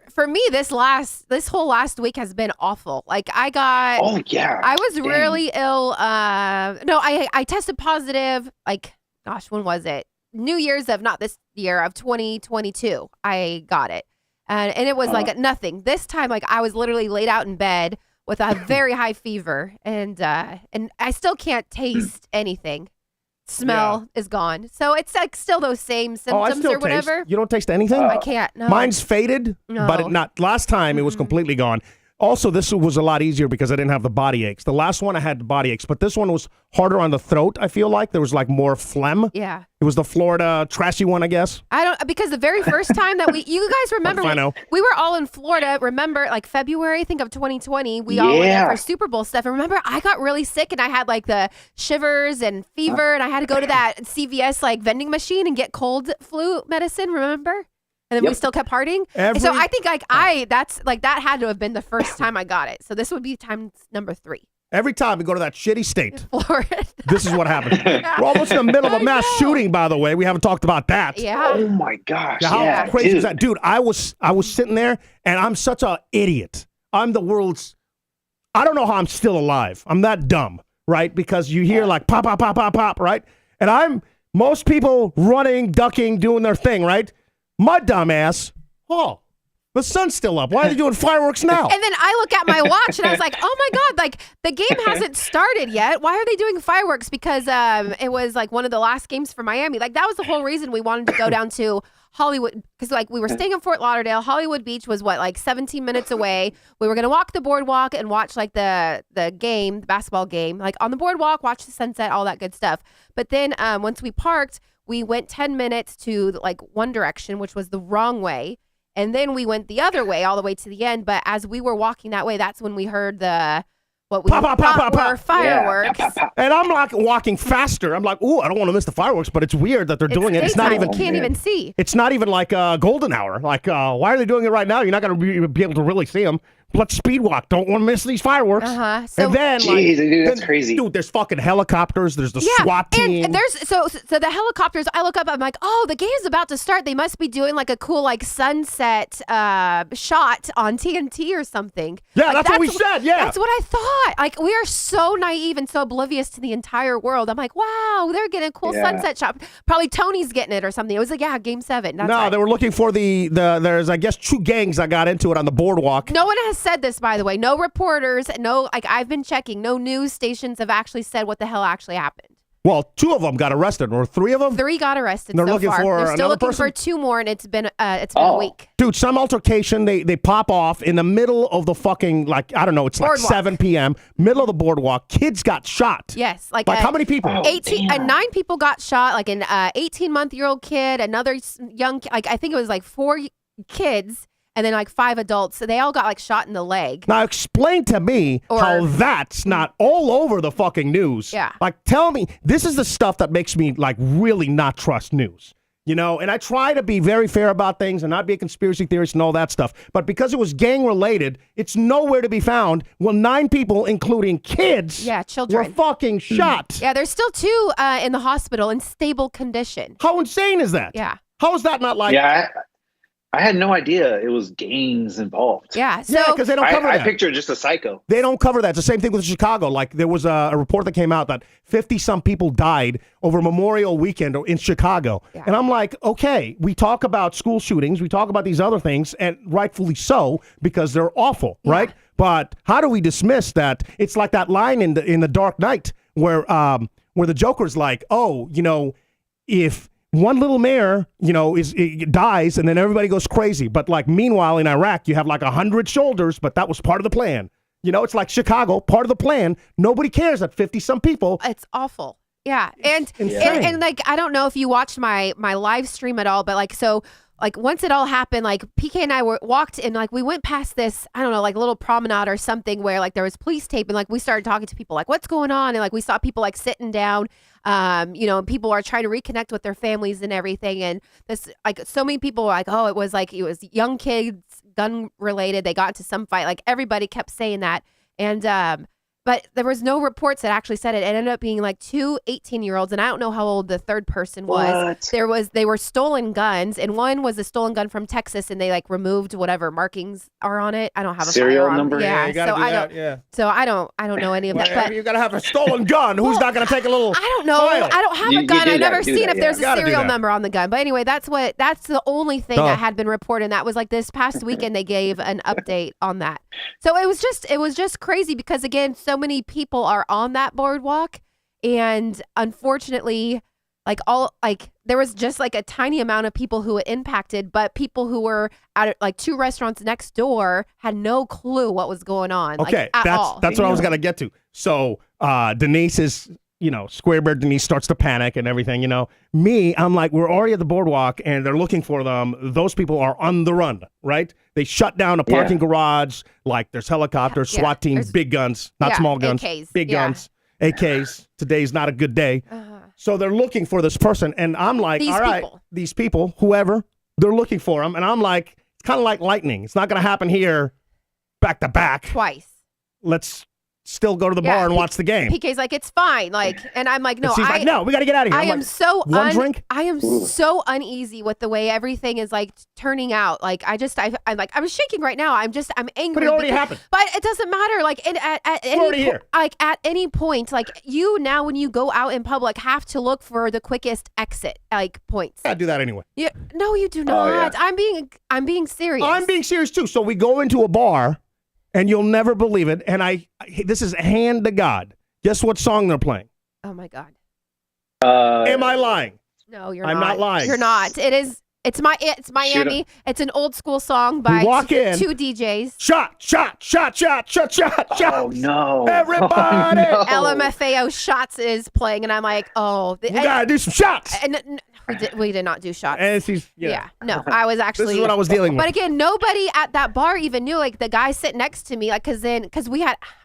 For me, this whole last week has been awful. Like I was really ill. No, I tested positive. Like, gosh, when was it? New Year's of not this year of 2022, I got it. And it was like nothing. This time, like I was literally laid out in bed with a very high fever, and I still can't taste anything. Smell is gone. So it's like still those same symptoms or whatever. Taste. You don't taste anything? I can't. No. Mine's faded, but not. Last time it was completely gone. Also, this was a lot easier because I didn't have the body aches. The last one I had the body aches, but this one was harder on the throat, I feel like. There was like more phlegm. Yeah. It was the Florida trashy one, I guess. Because the very first time that you guys remember, we were all in Florida, remember, like February, I think, of 2020. We all went there for Super Bowl stuff. And remember, I got really sick and I had like the shivers and fever and I had to go to that CVS like vending machine and get cold flu medicine, remember? And then we still kept partying. So I think that had to have been the first time I got it. So this would be time number 3. Every time we go to that shitty state, Florida. This is what happens. We're almost in the middle of a mass shooting, by the way. We haven't talked about that. Yeah. Oh my gosh. How crazy is that? Dude, I was sitting there and I'm such an idiot. I'm the world's, I don't know how I'm still alive. I'm that dumb, right? Because you hear like pop, pop, pop, pop, pop, right? And most people running, ducking, doing their thing, right? My dumb ass, the sun's still up. Why are they doing fireworks now? And then I look at my watch and I was like, oh my God, like the game hasn't started yet. Why are they doing fireworks? Because it was like one of the last games for Miami. Like that was the whole reason we wanted to go down to Hollywood, because like we were staying in Fort Lauderdale. Hollywood Beach was like 17 minutes away. We were going to walk the boardwalk and watch like the game, the basketball game, like on the boardwalk, watch the sunset, all that good stuff. But then once we parked, we went 10 minutes to like one direction, which was the wrong way. And then we went the other way all the way to the end. But as we were walking that way, that's when we heard what we thought were fireworks. Yeah. And I'm like walking faster. I'm like, ooh, I don't want to miss the fireworks, but it's weird that they're doing it. It's not even. Can't even see. It's not even like a golden hour. Like, why are they doing it right now? You're not going to be able to really see them. Let's speed walk. Don't want to miss these fireworks. So, and then, dude, that's crazy. Dude, there's fucking helicopters. There's the SWAT team. And there's so the helicopters. I look up. I'm like, oh, the game's about to start. They must be doing like a cool like sunset shot on TNT or something. Yeah, like, that's what we said. Yeah, that's what I thought. Like we are so naive and so oblivious to the entire world. I'm like, wow, they're getting a cool sunset shot. Probably Tony's getting it or something. It was like, Game 7. That's right. They were looking for there's I guess 2 gangs that got into it on the boardwalk. No one has said this, by the way. No reporters, I've been checking. No news stations have actually said what the hell actually happened. Well, 2 of them got arrested, or 3 of them? 3 got arrested They're so looking far. for They're still another looking person? for 2 more, and it's been a week. Dude, some altercation, they pop off in the middle of the fucking, like, I don't know, it's boardwalk. Like 7 p.m., middle of the boardwalk. Kids got shot. Yes. Like how many people? 9 people got shot, like an 18-month-old kid, another young, like I think it was like 4 kids, and then like 5 adults. So they all got like shot in the leg. Now explain to me how that's not all over the fucking news. Yeah. Like tell me, this is the stuff that makes me like really not trust news. You know, and I try to be very fair about things and not be a conspiracy theorist and all that stuff. But because it was gang related, it's nowhere to be found. Well, 9 people, including kids, children, were fucking shot. Yeah, there's still 2 in the hospital in stable condition. How insane is that? Yeah. How is that not like... Yeah, I had no idea it was gangs involved. Yeah, because they don't cover that. I picture just a psycho. They don't cover that. It's the same thing with Chicago. Like there was a report that came out that 50-some people died over Memorial Weekend in Chicago. Yeah. And I'm like, okay, we talk about school shootings, we talk about these other things, and rightfully so, because they're awful, right? But how do we dismiss that? It's like that line in the Dark Knight where the Joker's like, oh, you know, if one little mayor, you know, dies and then everybody goes crazy. But like meanwhile in Iraq, you have like 100 shoulders, but that was part of the plan. You know, it's like Chicago, part of the plan. Nobody cares that 50-some people. It's awful. Yeah. And like, I don't know if you watched my live stream at all, but like, so like once it all happened, like PK and I walked and like we went past this, I don't know, like little promenade or something where like there was police tape and like we started talking to people like, what's going on? And like we saw people like sitting down. You know, people are trying to reconnect with their families and everything. And this, like, so many people were like, oh, it was young kids, gun related. They got into some fight. Like everybody kept saying that. And But there was no reports that actually said it. It ended up being like 2 18-year-olds, and I don't know how old the third person was. They were stolen guns, and one was a stolen gun from Texas, and they like removed whatever markings are on it. I don't have a serial firearm. number. Yeah, you gotta so do I that, don't. yeah. So I don't know any of that. But You gotta have a stolen gun. Who's not gonna take a little? I don't know. file? I don't have a gun. I've never seen if there's a Gotta do serial that. number on the gun. But anyway, that's the only thing that had been reported. And that was like this past weekend they gave an update on that. So it was just crazy because again, so many people are on that boardwalk, and unfortunately, there was just like a tiny amount of people who were impacted, but people who were at like 2 restaurants next door had no clue what was going on. Okay, like, that's what I was gonna get to. So Denise is, Square Bear Denise starts to panic and everything. Me, I'm like, we're already at the boardwalk and they're looking for them. Those people are on the run, right? They shut down a parking garage. Like there's helicopters, SWAT team, big guns, not small guns, AKs, big guns, AKs. Today's not a good day. So they're looking for this person, and I'm like, these people, whoever, they're looking for them, and I'm like, it's kind of like lightning. It's not going to happen here back to back. Twice. Let's still go to the bar and watch the game. PK's like, it's fine. And I'm like, no, she's like, no, we got to get out of here. I am so drink? I am so uneasy with the way everything is like turning out. Like I'm shaking right now. I'm angry. But it already happened. But it doesn't matter. Like at any point, like you now when you go out in public have to look for the quickest exit points. I do that anyway. Yeah, no, you do not. Yeah. I'm being serious. I'm being serious too. So we go into a bar. And you'll never believe it. And this is hand to God. Guess what song they're playing? Oh my God. Am I lying? No, you're not. I'm not lying. You're not. It's Miami. It's an old school song by two DJs. Shot. Oh no. Everybody. Oh, no. LMFAO Shots is playing, and I'm like, we gotta do some shots. And we did not do shots. And she's, no, I was actually. This is what I was dealing with. But again, nobody at that bar even knew. Like the guy sitting next to me, like because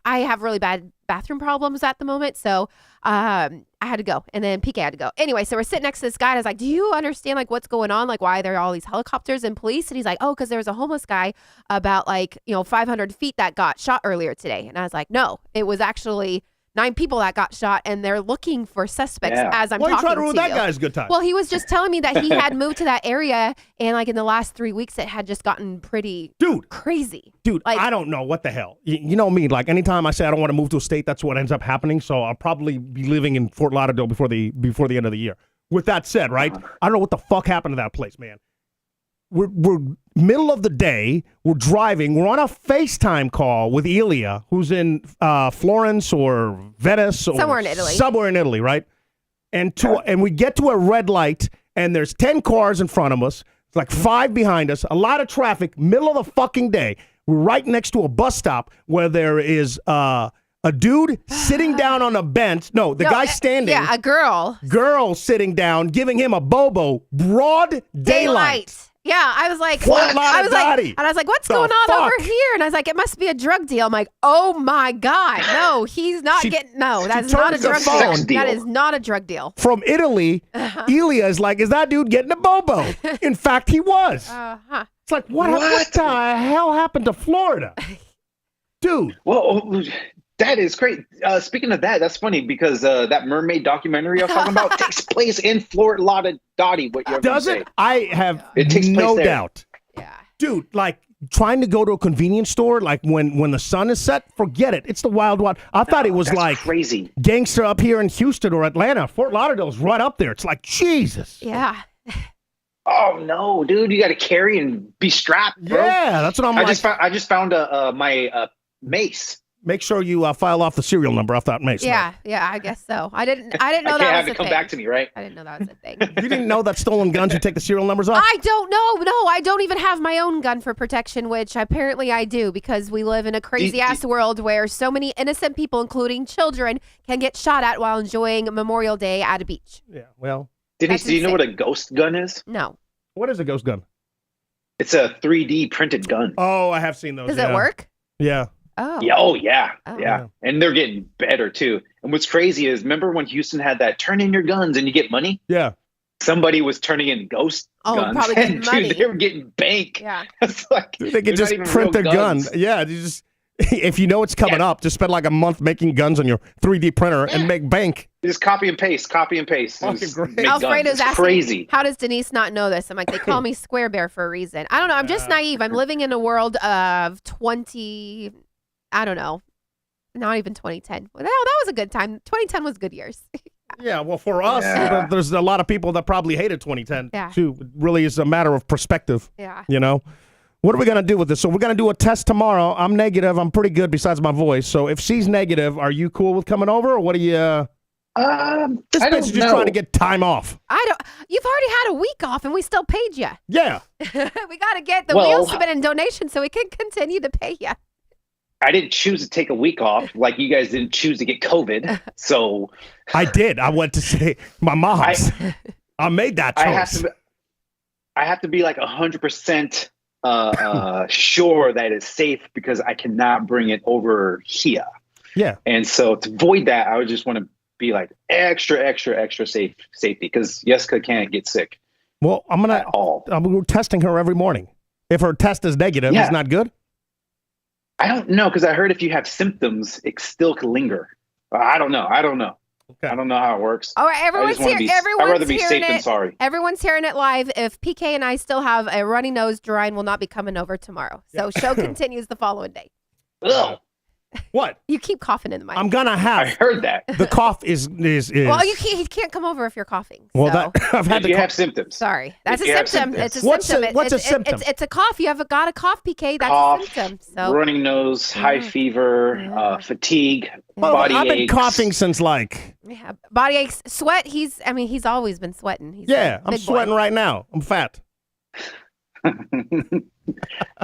I have really bad bathroom problems at the moment, so I had to go, and then PK had to go. Anyway, so we're sitting next to this guy, and I was like, "Do you understand like what's going on? Like why there are all these helicopters and police?" And he's like, "Oh, because there was a homeless guy about 500 feet that got shot earlier today." And I was like, "No, it was actually 9 people that got shot, and they're looking for suspects as I'm talking to you." Why are you trying to ruin that guy's good time? Well, he was just telling me that he had moved to that area, and like in the last 3 weeks, it had just gotten pretty crazy. Dude, I don't know what the hell. You know me, like anytime I say I don't want to move to a state, that's what ends up happening. So I'll probably be living in Fort Lauderdale before the end of the year. With that said, right, I don't know what the fuck happened to that place, man. We're middle of the day. We're driving. We're on a FaceTime call with Elia, who's in Florence or Venice or somewhere in Italy, right? And we get to a red light, and there's 10 cars in front of us. It's like 5 behind us. A lot of traffic. Middle of the fucking day. We're right next to a bus stop where there is a dude sitting down on a bench. No, the guy standing. Yeah, a girl. Girl sitting down, giving him a bobo. Broad daylight. Yeah, I was like, what's going on over here? And I was like, it must be a drug deal. I'm like, oh my God, no, he's not getting. No, that's not a drug deal. That is not a drug deal. From Italy, Elia is like, is that dude getting a bobo? In fact, he was. It's like, what the hell happened to Florida, dude? Well, that is great. Speaking of that, that's funny because that mermaid documentary I was talking about takes place in Fort Lauderdale. Does it? I have no doubt. Yeah. Dude, like trying to go to a convenience store, like when the sun is set, forget it. It's the wild. I thought it was like crazy gangster up here in Houston or Atlanta. Fort Lauderdale's right up there. It's like, Jesus. Yeah. Oh no, dude! You got to carry and be strapped, bro. Yeah, that's what I'm like. I just found my mace. Make sure you file off the serial number off that mace. Yeah, yeah, I guess so. I didn't know that was a thing. I have to come back to me, right? I didn't know that was a thing. You didn't know that stolen guns, you take the serial numbers off? I don't know. No, I don't even have my own gun for protection, which apparently I do because we live in a crazy-ass world where so many innocent people, including children, can get shot at while enjoying Memorial Day at a beach. Yeah, well. Denise, do you know what a ghost gun is? No. What is a ghost gun? It's a 3D printed gun. Oh, I have seen those. Does it work? Yeah. Oh. Yeah. And they're getting better too. And what's crazy is, remember when Houston had that turn in your guns and you get money? Yeah. Somebody was turning in ghost guns. Probably getting money. Dude, they were getting bank. Yeah. It's like, dude, they could just print their gun. Yeah. You just if you know it's coming up, just spend like a month making guns on your 3D printer and make bank. Just copy and paste. Fucking great. Alfredo's asking, crazy. How does Denise not know this? I'm like, they call me Square Bear for a reason. I don't know. I'm just naive. I'm living in a world of 20, I don't know, not even 2010. Well, that was a good time. 2010 was good years. Yeah, well, for us, there's a lot of people that probably hated 2010, too. It really is a matter of perspective, you know? What are we going to do with this? So we're going to do a test tomorrow. I'm negative. I'm pretty good besides my voice. So if she's negative, are you cool with coming over, or what are you... this I bitch is just trying to get time off. You've already had a week off, and we still paid you. Yeah. We got to get the wheel spin and donation so we can continue to pay you. I didn't choose to take a week off, like you guys didn't choose to get COVID. So I did. I went to say my mom's. I made that choice. I have to be like 100% sure that it's safe because I cannot bring it over here. Yeah. And so to avoid that, I would just want to be like extra safety because Jessica can't get sick. Well, I'm testing her every morning. If her test is negative, it's not good. I don't know, because I heard if you have symptoms, it still could linger. I don't know. Okay. I don't know how it works. All right, everyone's here. I'd rather be safe than sorry. Everyone's hearing it live. If PK and I still have a runny nose, Duryan will not be coming over tomorrow. So show continues the following day. Ugh. What? You keep coughing in the mic. I'm gonna have. I heard that. The cough is. Well, he can't come over if you're coughing. Well, so. I've had if you have symptoms. Sorry, that's a symptom. It's a symptom. What's a symptom? It's a cough. You have got a cough, PK. That's cough, a symptom. So. Running nose, high fever, fatigue, body aches. I've been coughing since body aches, sweat. He's always been sweating. I'm sweating right now. I'm fat.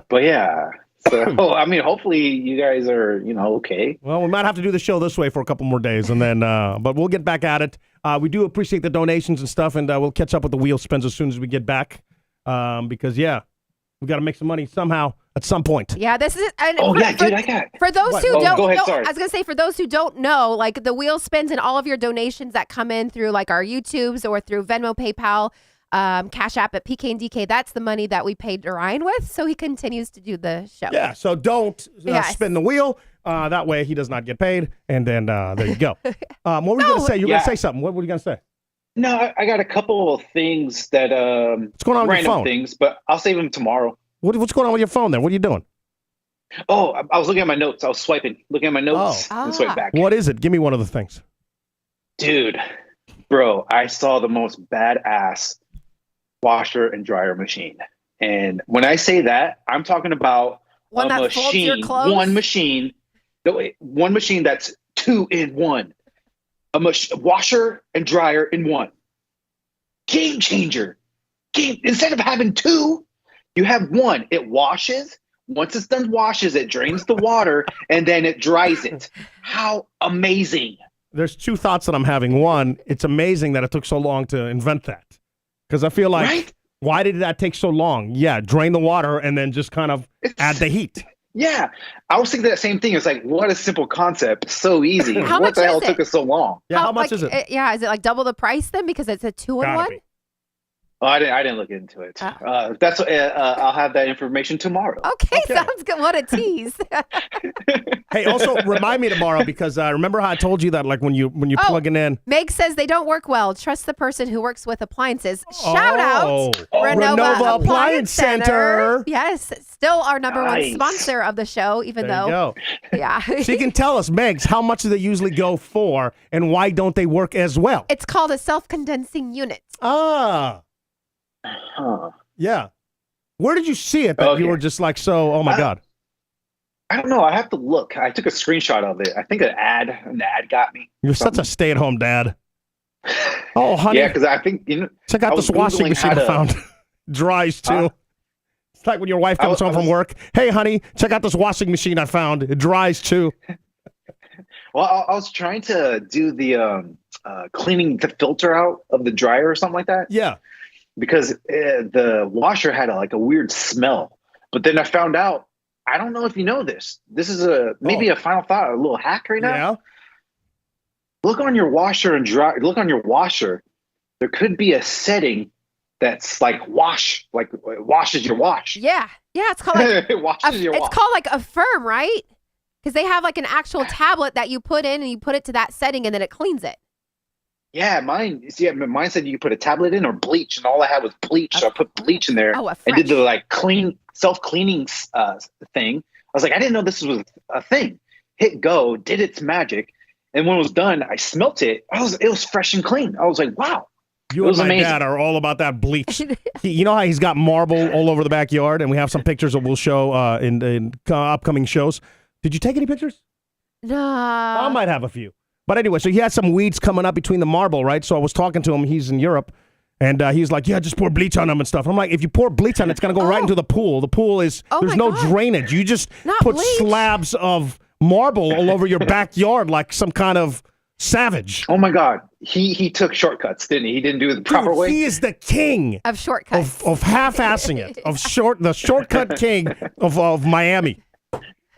But yeah. So, I mean, hopefully you guys are, okay. Well, we might have to do the show this way for a couple more days, and then, but we'll get back at it. We do appreciate the donations and stuff, and we'll catch up with the wheel spins as soon as we get back, because, we got to make some money somehow at some point. Yeah, this is. And dude, I got. For those who don't, go ahead, sorry. I was gonna say for those who don't know, like the wheel spins and all of your donations that come in through like our YouTubes or through Venmo, PayPal. Cash App at PK and DK. That's the money that we paid Duryan with, so he continues to do the show. Yeah, so don't spin the wheel. That way he does not get paid. And then there you go. What were you going to say? You were going to say something. What were you going to say? No, I got a couple of things that what's going on with your phone? Things, but I'll save them tomorrow. What's going on with your phone then? What are you doing? Oh, I was looking at my notes. I was looking at my notes and swipe back. What is it? Give me one of the things. Dude, bro, I saw the most badass washer and dryer machine. And when I say that, I'm talking about one that folds your clothes? One machine that's 2-in-1. Washer and dryer in one. Game changer. Instead of having two, you have one. It washes. Once it's done washes, it drains the water and then it dries it. How amazing. There's two thoughts that I'm having. One, it's amazing that it took so long to invent that. Because I feel like, why did that take so long? Yeah, drain the water and then just kind of add the heat. Yeah, I was thinking that same thing. It's like, what a simple concept. So easy. What the hell took us so long? Yeah, how much is it? Is it like double the price then because it's a 2-in-1? Oh, I didn't look into it. That's I'll have that information tomorrow. Okay, sounds good. What a tease. Hey, also remind me tomorrow because remember how I told you that like when you plug it in. Meg says they don't work well. Trust the person who works with appliances. Shout out Renova Appliance Center. Yes, still our number one sponsor of the show, even there though. You go. Yeah. She can tell us, Megs, how much do they usually go for and why don't they work as well? It's called a self-condensing unit. Yeah. Where did you see it that you were just like, oh my God? I don't know. I have to look. I took a screenshot of it. I think an ad got me. You're such a stay-at-home dad. Oh, honey. Yeah, because I think, check out this washing machine I found. Dries too. It's like when your wife comes home from work. Hey, honey, check out this washing machine I found. It dries too. Well, I was trying to do the cleaning the filter out of the dryer or something like that. Yeah. Because the washer had a weird smell. But then I found out, I don't know if you know this. This is maybe a final thought, a little hack right now. Yeah. Look on your washer and dry. Look on your washer. There could be a setting that's like washes your wash. Yeah, it's called like it washes your wash. It's called like Affirm, right? Because they have like an actual tablet that you put in and you put it to that setting and then it cleans it. Yeah, mine said you could put a tablet in or bleach, and all I had was bleach. So I put bleach in there and did the like self-cleaning thing. I was like, I didn't know this was a thing. Hit go, did its magic, and when it was done, I smelt it. It was fresh and clean. I was like, wow. You and my dad are all about that bleach. You know how he's got marble all over the backyard, and we have some pictures that we'll show in upcoming shows. Did you take any pictures? No. I might have a few. But anyway, so he had some weeds coming up between the marble, right? So I was talking to him. He's in Europe. And he's like, yeah, just pour bleach on them and stuff. I'm like, if you pour bleach on it, it's going to go right into the pool. The pool is, there's no drainage. You just put slabs of marble all over your backyard like some kind of savage. Oh, my God. He took shortcuts, didn't he? He didn't do it the proper way. He is the king of shortcuts. Of half-assing it. The shortcut king of Miami.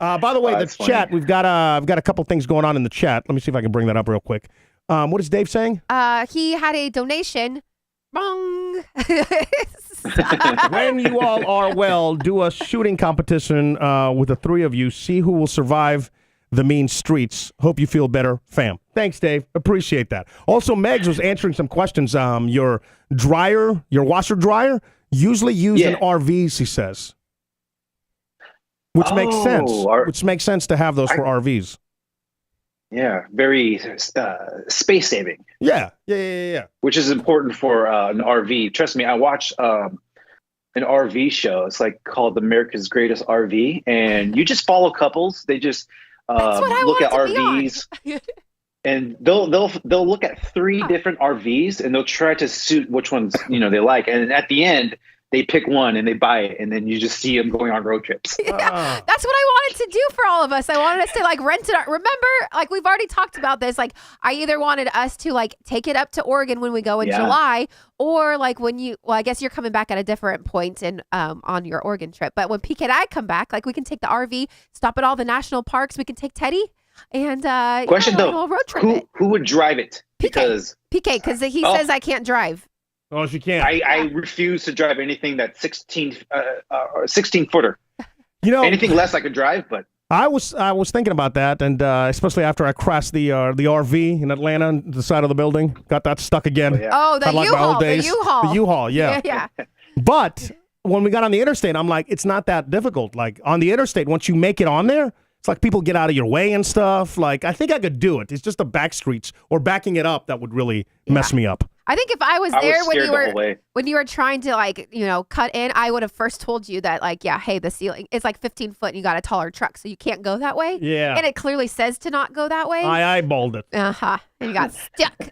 By the way, the chat, I've got a couple things going on in the chat. Let me see if I can bring that up real quick. What is Dave saying? He had a donation. Wrong. When you all are well, do a shooting competition with the three of you. See who will survive the mean streets. Hope you feel better, fam. Thanks, Dave. Appreciate that. Also, Megs was answering some questions. Your washer dryer, usually used in RVs, he says. Which makes sense. Which makes sense to have those for RVs. Yeah, very space saving. Yeah. Which is important for an RV. Trust me, I watched an RV show. It's like called America's Greatest RV, and you just follow couples. They just look at RVs, and they'll look at 3 different RVs, and they'll try to suit which ones they like. And at the end, they pick one and they buy it, and then you just see them going on road trips. Yeah, that's what I wanted to do for all of us. I wanted us to like rent it. Remember, like we've already talked about this. Like I either wanted us to like take it up to Oregon when we go in July, or like I guess you're coming back at a different point in on your Oregon trip. But when PK and I come back, like we can take the RV, stop at all the national parks. We can take Teddy and question though, road trip who would drive it? PK because he says I can't drive. Oh, she can't. I refuse to drive anything that's 16 footer. Anything less I could drive, but I was thinking about that, and especially after I crashed the RV in Atlanta on the side of the building, got that stuck again. The U-Haul, the U-Haul, yeah. But when we got on the interstate, I'm like, it's not that difficult. Like on the interstate, once you make it on there, it's like people get out of your way and stuff. Like I think I could do it. It's just the back streets or backing it up that would really mess me up. I think if I was there when you were trying to like, cut in, I would have first told you that like, hey, the ceiling is like 15 foot and you got a taller truck, so you can't go that way. Yeah. And it clearly says to not go that way. I eyeballed it. And you got stuck.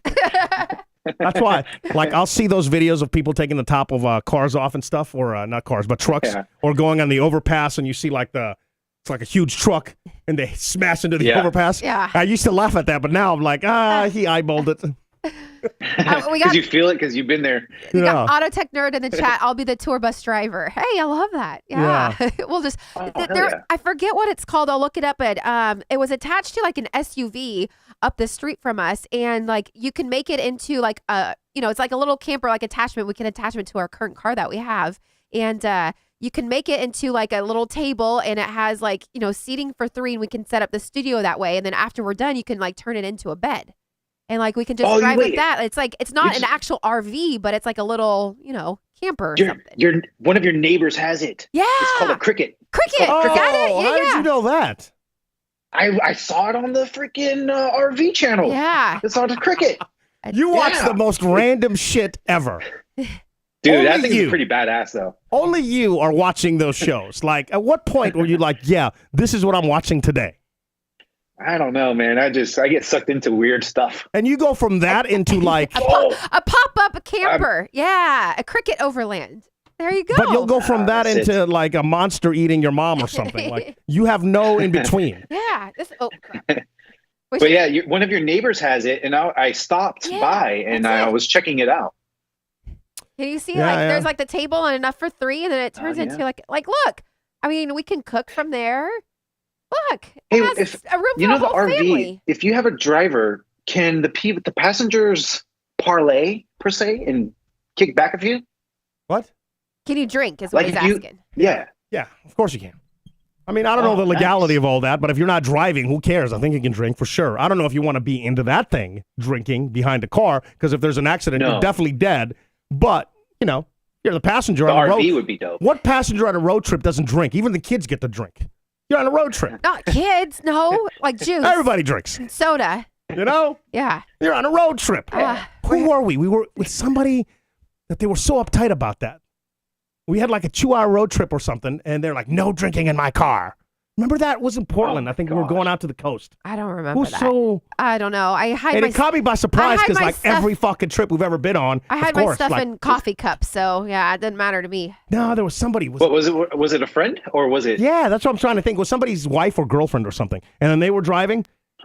That's why. Like I'll see those videos of people taking the top of cars off and stuff, or not cars, but trucks, or going on the overpass, and you see like it's like a huge truck and they smash into the overpass. Yeah. I used to laugh at that, but now I'm like, he eyeballed it. Because you feel it because you've been there. We got Auto Tech Nerd in the chat. I'll be the tour bus driver. Hey, I love that. Yeah. We'll just I forget what it's called. I'll look it up. But it was attached to like an SUV up the street from us, and like you can make it into like it's like a little camper like attachment. We can attach it to our current car that we have, and you can make it into like a little table, and it has like seating for 3, and we can set up the studio that way. And then after we're done, you can like turn it into a bed. And like we can just drive with that. It's like it's not an actual RV, but it's like a little, camper or something. One of your neighbors has it. Yeah. It's called a Cricket. Cricket. Oh, got it? Yeah, how did you know that? I saw it on the freaking RV channel. Yeah. It's on the Cricket. You watch the most random shit ever. Dude, that thing is pretty badass though. Only you are watching those shows. Like, at what point were you like, yeah, this is what I'm watching today? I don't know, man. I get sucked into weird stuff. And you go from that into like a pop-up camper. A Cricket Overland. There you go. But you'll go from that into like a monster eating your mom or something. Like you have no in between. Yeah. But yeah, one of your neighbors has it, and I stopped by and I was checking it out. Can you see there's like the table and enough for 3, and then it turns into like look. I mean, we can cook from there. Look, it has a room for the whole RV, family. If you have a driver, can the passengers parlay per se and kick back a few? What? Can you drink? Is what he's asking. Yeah, of course you can. I mean, I don't know the legality of all that, but if you're not driving, who cares? I think you can drink for sure. I don't know if you want to be into that thing, drinking behind a car, because if there's an accident, you're definitely dead. But, you know, you're the passenger on the road. RV would be dope. What passenger on a road trip doesn't drink? Even the kids get to drink. You're on a road trip. Not kids, no. Like juice. Everybody drinks. Soda. You know? Yeah. You're on a road trip. Who were we? We were with somebody that they were so uptight about that. We had like a 2-hour road trip or something, and they're like, no drinking in my car. Remember that? It was in Portland. I think we were going out to the coast. I don't remember that. So, I don't know. it caught me by surprise because like every fucking trip we've ever been on, I had my stuff in coffee cups, so yeah, it didn't matter to me. No, there was somebody. What was it? Was it a friend or was it? Yeah, that's what I'm trying to think. It was somebody's wife or girlfriend or something, and then they were driving,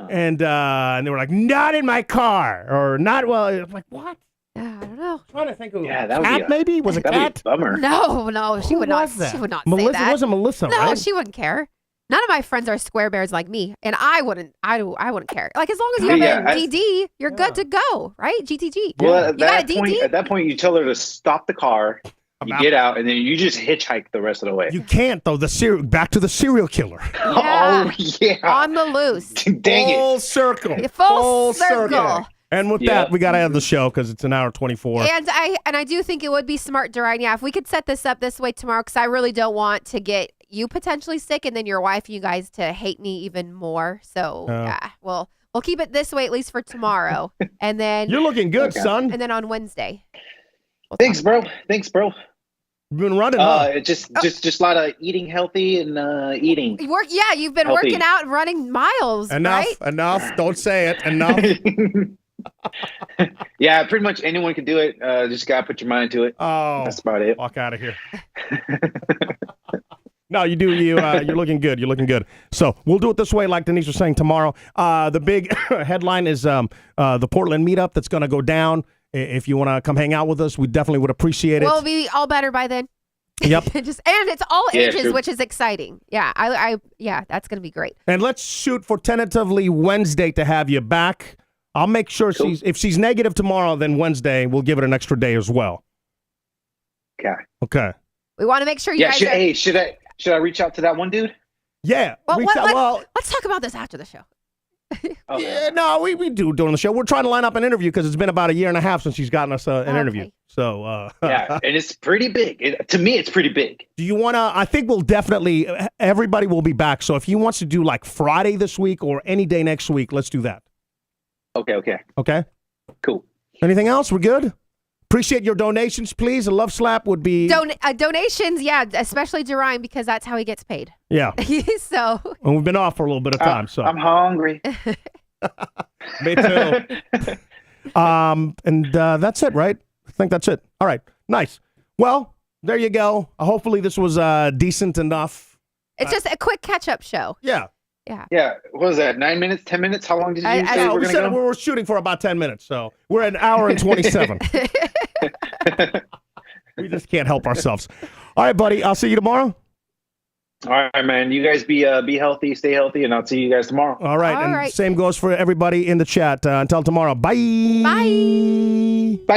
and they were like, not in my car, or not. Well, I'm like, what? I don't know. I'm trying to think of that Cat, maybe? Was it Cat? Bummer. No, she would not. She would not say that. It wasn't Melissa, no, right? No, she wouldn't care. None of my friends are square bears like me, and I wouldn't care. Like as long as you have a DD, you're good to go, right? GTG. Well, at that point, you tell her to stop the car. You get out, and then you just hitchhike the rest of the way. You can't though. Back to the serial killer. Yeah. Oh yeah, on the loose. Dang Full it. circle. Full circle. And with that, we got to end the show because it's an hour 24. And I do think it would be smart, Duryan. Yeah, if we could set this up this way tomorrow, because I really don't want to get you potentially sick and then your wife, you guys to hate me even more. So yeah, we'll keep it this way at least for tomorrow. And then you're looking good, son. And then on Wednesday. Thanks, bro. You've been running, huh? Just a lot of eating healthy and eating. Yeah, you've been healthy. Working out and running miles. Enough. Don't say it. Enough. Yeah, pretty much anyone can do it. Just gotta put your mind to it. Oh, that's about it. Walk out of here. No, you do. You're looking good. You're looking good. So we'll do it this way, like Denise was saying tomorrow. The big headline is the Portland meetup that's going to go down. If you want to come hang out with us, we definitely would appreciate it. We'll be all better by then. Yep. And it's all ages, which is exciting. Yeah, yeah, that's going to be great. And let's shoot for tentatively Wednesday to have you back. I'll make sure if she's negative tomorrow, then Wednesday we'll give it an extra day as well. Okay. We want to make sure you guys. Hey, should I reach out to that one dude? Yeah. Let's talk about this after the show. Okay. Yeah, we do during the show. We're trying to line up an interview because it's been about 1.5 years since she's gotten us an interview. So yeah, and it's pretty big. To me, it's pretty big. Do you want to? I think we'll definitely. Everybody will be back. So if he wants to do like Friday this week or any day next week, let's do that. Okay. Cool. Anything else? We're good. Appreciate your donations, please. A love slap would be donations. Yeah, especially Duryan because that's how he gets paid. Yeah. So. And we've been off for a little bit of time. So I'm hungry. Me too. And that's it, right? I think that's it. All right. Nice. Well, there you go. Hopefully this was decent enough. It's just a quick catch-up show. Yeah. Yeah. What was that? 9 minutes? 10 minutes? How long did you say we said we were shooting for about 10 minutes, so we're at 1 hour and 27. We just can't help ourselves. All right, buddy. I'll see you tomorrow. All right, man. You guys be healthy, stay healthy, and I'll see you guys tomorrow. All right. Same goes for everybody in the chat. Until tomorrow. Bye. Bye. Bye.